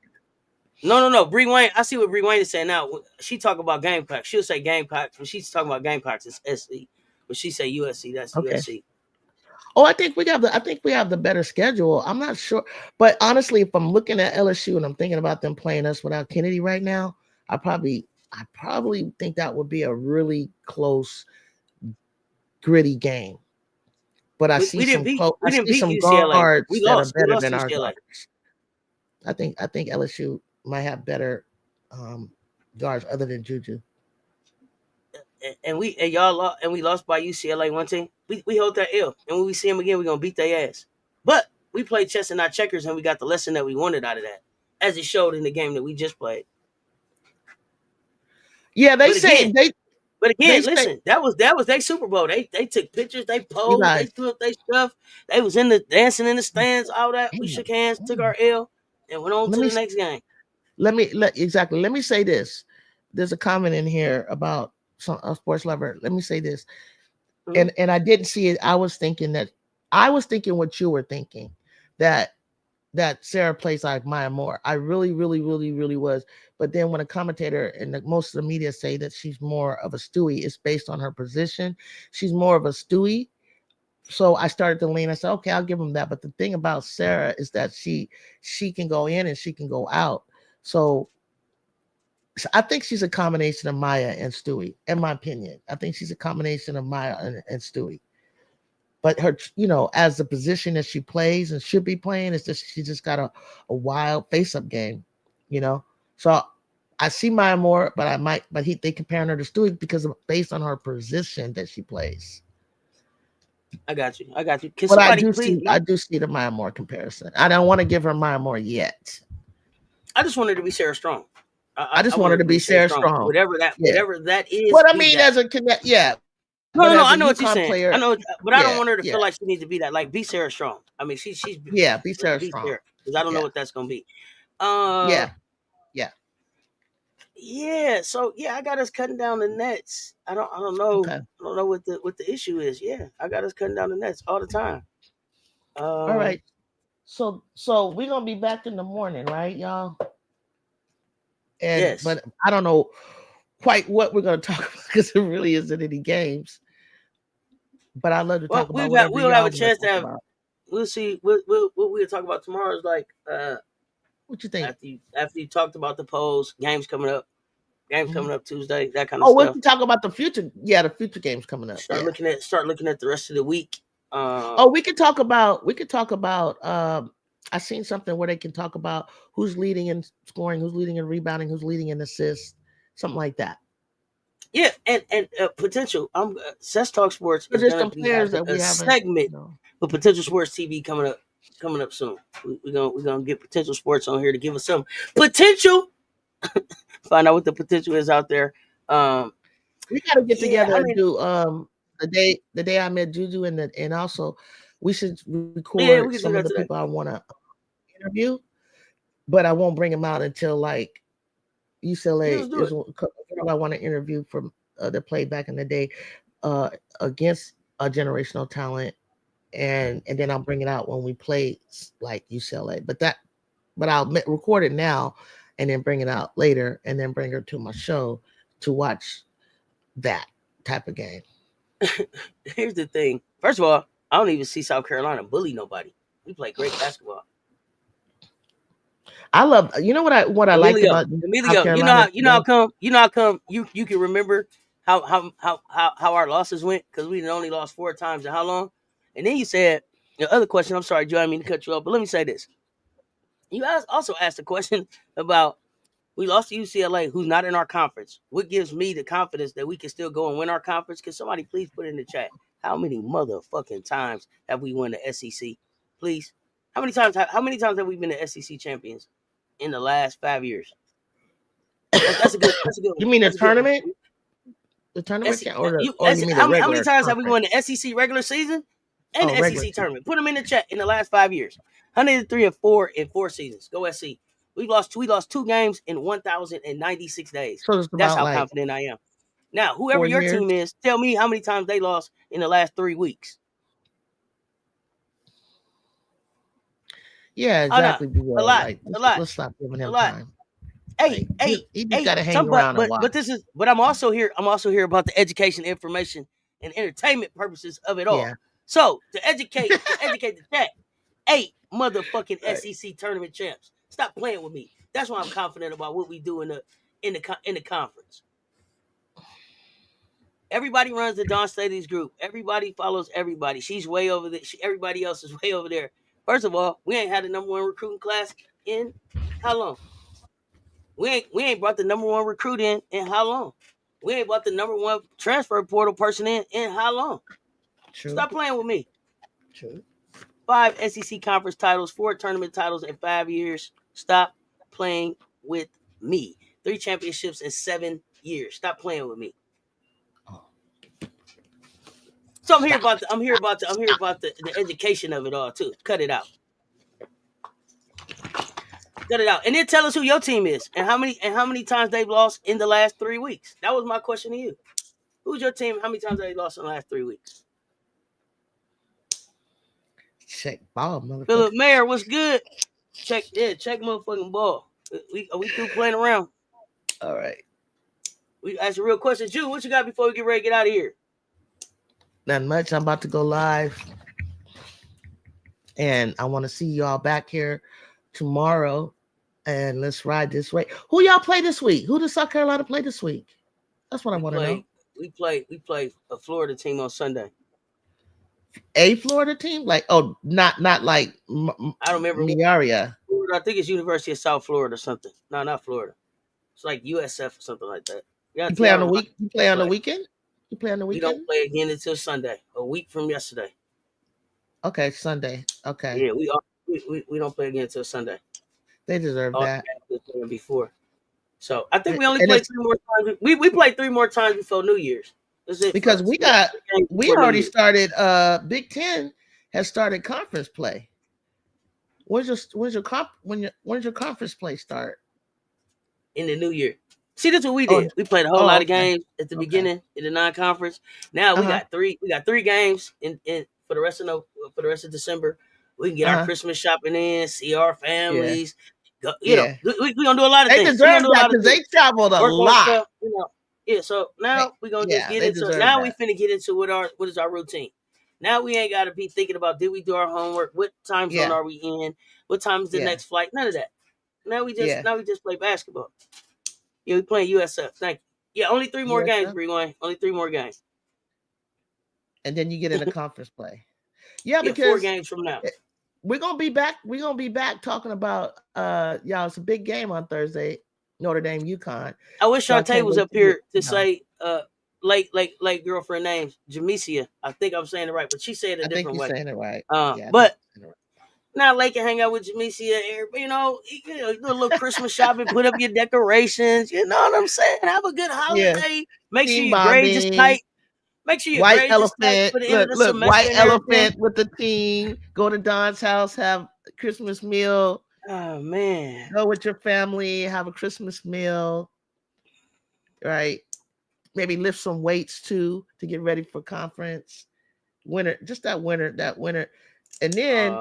No. Bree Wayne. I see what Bree Wayne is saying now. She talk about Gamecocks. She'll say Gamecocks when she's talking about Gamecocks. It's SC. When she say USC, that's USC. Oh, I think we have the better schedule. I'm not sure, but honestly, if I'm looking at LSU and I'm thinking about them playing us without Kennedy right now, I probably think that would be a really close, gritty game. But I see some guards that are better than our guards. I think LSU might have better guards other than JuJu. And we lost by UCLA one team. We hold that L, and when we see them again, we're gonna beat their ass. But we played chess and not checkers, and we got the lesson that we wanted out of that, as it showed in the game that we just played. Yeah, But again, listen, that was their Super Bowl. They took pictures, they posed, they threw up their stuff. They was dancing in the stands, all that. We shook hands, took our L, and went on to the next game. Let me say this. There's a comment in here about a sports lover. Let me say this. Mm-hmm. And I didn't see it. I was thinking what you were thinking, that Sarah plays like Maya Moore. I really was. But then when a commentator and most of the media say that she's more of a Stewie, it's based on her position. She's more of a Stewie. So I started to lean. I said, okay, I'll give him that. But the thing about Sarah is that she can go in and she can go out. So I think she's a combination of Maya and Stewie, in my opinion. I think she's a combination of Maya and Stewie. But her, as the position that she plays and should be playing, is just she just got a wild face-up game, So I see Maya more, but they comparing her to Stewie based on her position that she plays. I got you. But I do see the Maya Moore comparison. I don't want to give her Maya Moore yet. I just want her to be Sarah Strong. I just want her to be Sarah Strong. Whatever that is. What I mean as a connect, yeah. No, I know what you're saying. Player, I know, but I don't want her to feel like she needs to be that. Like, be Sarah Strong. I mean, she's be Sarah Strong. Because I don't know what that's gonna be. Yeah. Yeah, so I got us cutting down the nets. I don't know. Okay. I don't know what the issue is. Yeah, I got us cutting down the nets all the time. All right. So we're gonna be back in the morning, right, y'all? And Yes. but I don't know quite what we're gonna talk about because there really isn't any games. But I'd love to Well, talk about whatever we'll have y'all a want to chance to talk have. about. We'll see. What we'll talk about tomorrow is like What you think? after you talked about the polls, games coming up, Mhm. Tuesday, that kind of Oh, we stuff. can talk about the future. Yeah, the future games coming up. Yeah. Start looking at the rest of the week. Oh, we could talk about I seen something where they can talk about who's leading in scoring, who's leading in rebounding, who's leading in assists, something like that. Yeah, and potential. Cess Talk Sports But is there's gonna some be players having that a we haven't, segment for potential sports TV coming up soon. We're gonna get potential sports on here to give us some potential. Find out what the potential is out there. Um, we gotta get yeah, together I and mean, do the day I met Juju and also we should yeah, we record can do some of that the today. people I wanna interview, but I won't bring them out until like Yeah, UCLA let's do is it. a girl I want to interview from that played back in the day uh, against a generational talent, and then I'll bring it out when we play like UCLA. But I'll record it now and then bring it out later, and then bring her to my show to watch that type of game. Here's the thing. First of all, I don't even see South Carolina bully nobody. We play great basketball. I love what I liked about South Emilio, Carolina today. you know how come you can remember how our losses went because we only lost 4 times in how long? And then you said the other question. I'm sorry, Joe, I didn't mean to cut you off, but let me say this. You also asked a question about we lost to UCLA, who's not in our conference. What gives me the confidence that we can still go and win our conference? Can somebody please put in the chat how many motherfucking times have we won the SEC? Please, How many times have we been the SEC champions in the last 5 years? That's a good. That's a good You one. mean the That's a good one. tournament? The tournament or you mean the How many regular times have we conference? won the SEC regular season and Oh, the regular SEC season. tournament? Put them in the chat in the last 5 years. 103-4 in 4 seasons. Go SC. We lost 2 games in 1,096 days. So it's That's about how like confident I am. Now, whoever 4 your years. team is, tell me how many times they lost in the last 3 weeks. Yeah, Oh no, exactly. a Well, lot, like a lot, let's stop giving a him lot. time. Hey, Like hey, he just hey. got to hang around and watch. But I'm also here. I'm also here about the education, information, and entertainment purposes of it all. Yeah. So to educate the chat, 8 motherfucking Right. SEC tournament champs. Stop playing with me. That's why I'm confident about what we do in the conference. Everybody runs the Dawn Studies group. Everybody follows everybody. She's way over there. Everybody else is way over there. First of all, we ain't had the number 1 recruiting class in how long? We ain't brought the number 1 recruit in how long? We ain't brought the number 1 transfer portal person in how long? True. Stop playing with me. True. 5 SEC conference titles, 4 tournament titles in 5 years. Stop playing with me. 3 championships in 7 years. Stop playing with me. Oh, So stop. I'm here about the education of it all too. Cut it out. Cut it out. And then tell us who your team is and how many times they've lost in the last 3 weeks. That was my question to you. Who's your team? How many times have they lost in the last 3 weeks? Check ball, motherfucker. Philip Mayer, what's good? Check motherfucking ball. Are we through playing around? All right. We ask a real question. Ju, what you got before we get ready to get out of here? Not much. I'm about to go live. And I want to see y'all back here tomorrow. And let's ride this way. Who y'all play this week? Who does South Carolina play this week? That's what I want to know. We play a Florida team on Sunday. A Florida team? Like, oh, not like I don't remember. Miaria. I think it's University of South Florida or something. No, not Florida. It's like USF or something like that. Yeah, You play on the week. You play on the weekend. You play on the We weekend. don't play again until Sunday, a week from yesterday. Okay, Sunday. Okay. Yeah, we don't play again until Sunday. They deserve All that. before. So I think we only And played 3 more times. We played 3 more times before New Year's. That's it. Because we already started. Big Ten has started conference play. When's your conference play start? In the new year. See, that's what we Oh, did. We played a whole oh, lot of okay. games at the Okay. beginning in the non-conference. Now we Uh-huh. got three. We got 3 games in for the rest of December. We can get our Uh-huh. Christmas shopping in, see our families. Go, Yeah. we gonna do a lot of They things. We deserve gonna do a that lot of because things. they traveled a Work on lot. stuff. Yeah. So now we gonna just get they into. deserve Now that. we finna get into what is our routine. Now we ain't gotta be thinking about did we do our homework? What time zone Yeah. are we in? What time is the Yeah. next flight? None of that. Now we Yeah. just play basketball. Yeah, we playing USF. Thank you. Yeah, only 3 more games, USF. Rewind. Only 3 more games. And then you get into conference play. Yeah, Yeah, 4 because games from now. we're gonna be back. We're gonna be back talking about y'all. It's a big game on Thursday, Notre Dame, UConn. I wish So I Shantae can't was wait up to here get, to say like girlfriend name Jamesia. I think I'm saying it right, but she said it a I think different you're way. saying it right. Yeah, But now Lake can hang out with Jamesia, do a little Christmas shopping, put up your decorations. You know what I'm saying? Have a good holiday. Make sure team your grades is bonding. tight. Make sure your White grades is tight elephant. for the end of the Look, semester white and everything. elephant with the team. Go to Don's house, have a Christmas meal. Oh man. Go with your family, have a Christmas meal. Right. Maybe lift some weights too to get ready for conference. Winter, just that winter. And then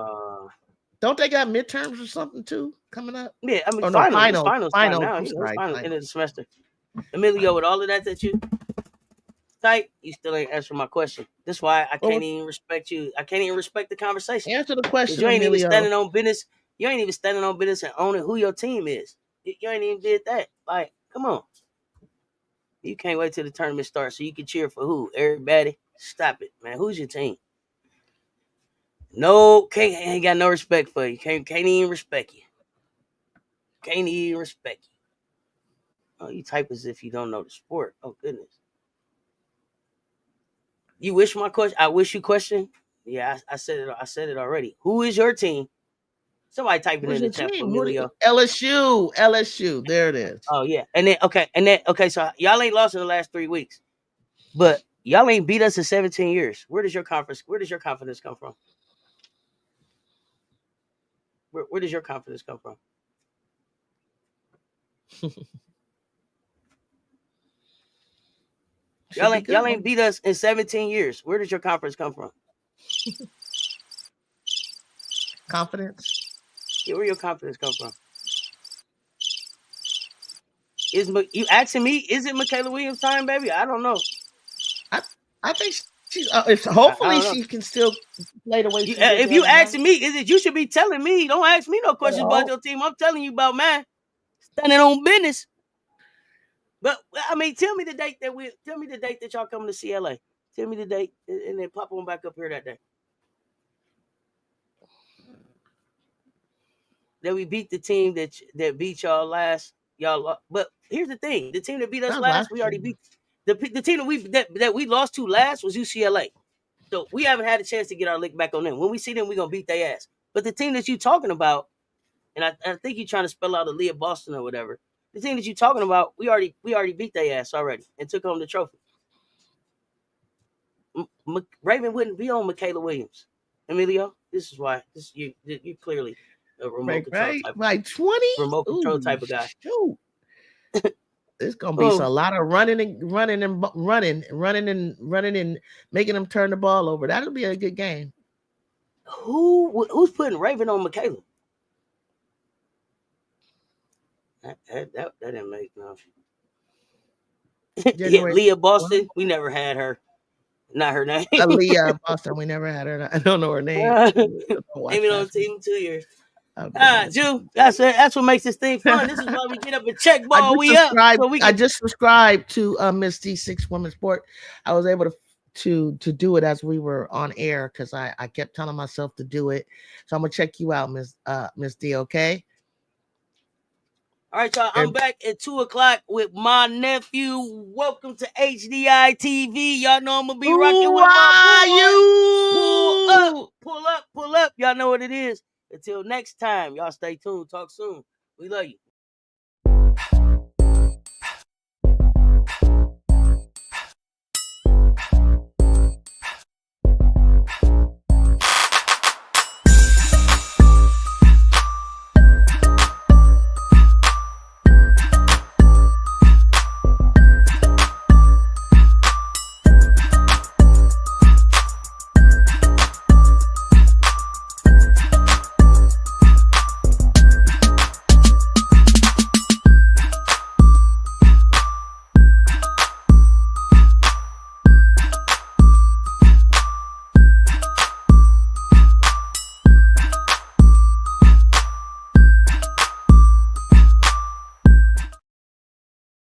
don't they got midterms or something too coming up? Yeah, I mean, Oh no, finals. It's finals time finals. now. I'm It's sorry, finals end finals. of the semester. Emilio, with all of that you type, you still ain't answering my question. That's why I can't even respect you. I can't even respect the conversation. Answer the question, you ain't Emilio. even standing on business. You ain't even standing on business and owning who your team is. You ain't even did that. Like, come on. You can't wait till the tournament starts so you can cheer for who? Everybody? Stop it, man. Who's your team? No, ain't got no respect for you. Can't even respect you. Can't even respect you. Oh, you type as if you don't know the sport. Oh goodness. You wish my question? I wish you question. Yeah, I said it. I said it already. Who is your team? Somebody typing in the chat for Emilio. LSU. There it is. Oh yeah, and then okay. So y'all ain't lost in the last 3 weeks, but y'all ain't beat us in 17 years. Where does your confidence come from? Where does your confidence come from? Y'all ain't beat us in 17 years. Where does your confidence come from? Confidence. Yeah, where your confidence come from? Is you asking me? Is it Michaela Williams' time, baby? I don't know. I think she's. Hopefully she can still play the way she did. If you asking me, is it? You should be telling me. Don't ask me no questions about your team. I'm telling you about mine. Standing on business. But I mean, tell me the date that y'all coming to CLA. Tell me the date, and then pop on back up here that day. That we beat the team that beat y'all last. Y'all, but here's the thing: the team that beat us last, we already beat. The team that we lost to last was UCLA. So we haven't had a chance to get our lick back on them. When we see them, we're gonna beat their ass. But the team that you talking about, and I think you're trying to spell out Aaliyah Boston or whatever. The team that you're talking about, we already beat their ass already and took home the trophy. Raven wouldn't be on Michaela Williams. Emilio, this is why you clearly a remote control type. Like 20 remote control type of guy. Shoot. It's gonna be a lot of running and making them turn the ball over. That'll be a good game. Who's putting Raven on Michaela? That didn't make no. Yeah, Leah Boston. We never had her. Not her name. Leah Boston. We never had her. I don't know her name. Maybe on the team in 2 years. Ju, that's what makes this thing fun. This is why we get up and check ball. I just subscribed to Miss D6 Women's Sport. I was able to do it as we were on air because I kept telling myself to do it. So I'm gonna check you out, Miss D. Okay. All right, y'all. I'm back at 2:00 with my nephew. Welcome to HDI TV. Y'all know I'm gonna be rocking with my boy. Pull up. Y'all know what it is. Until next time, y'all stay tuned. Talk soon. We love you.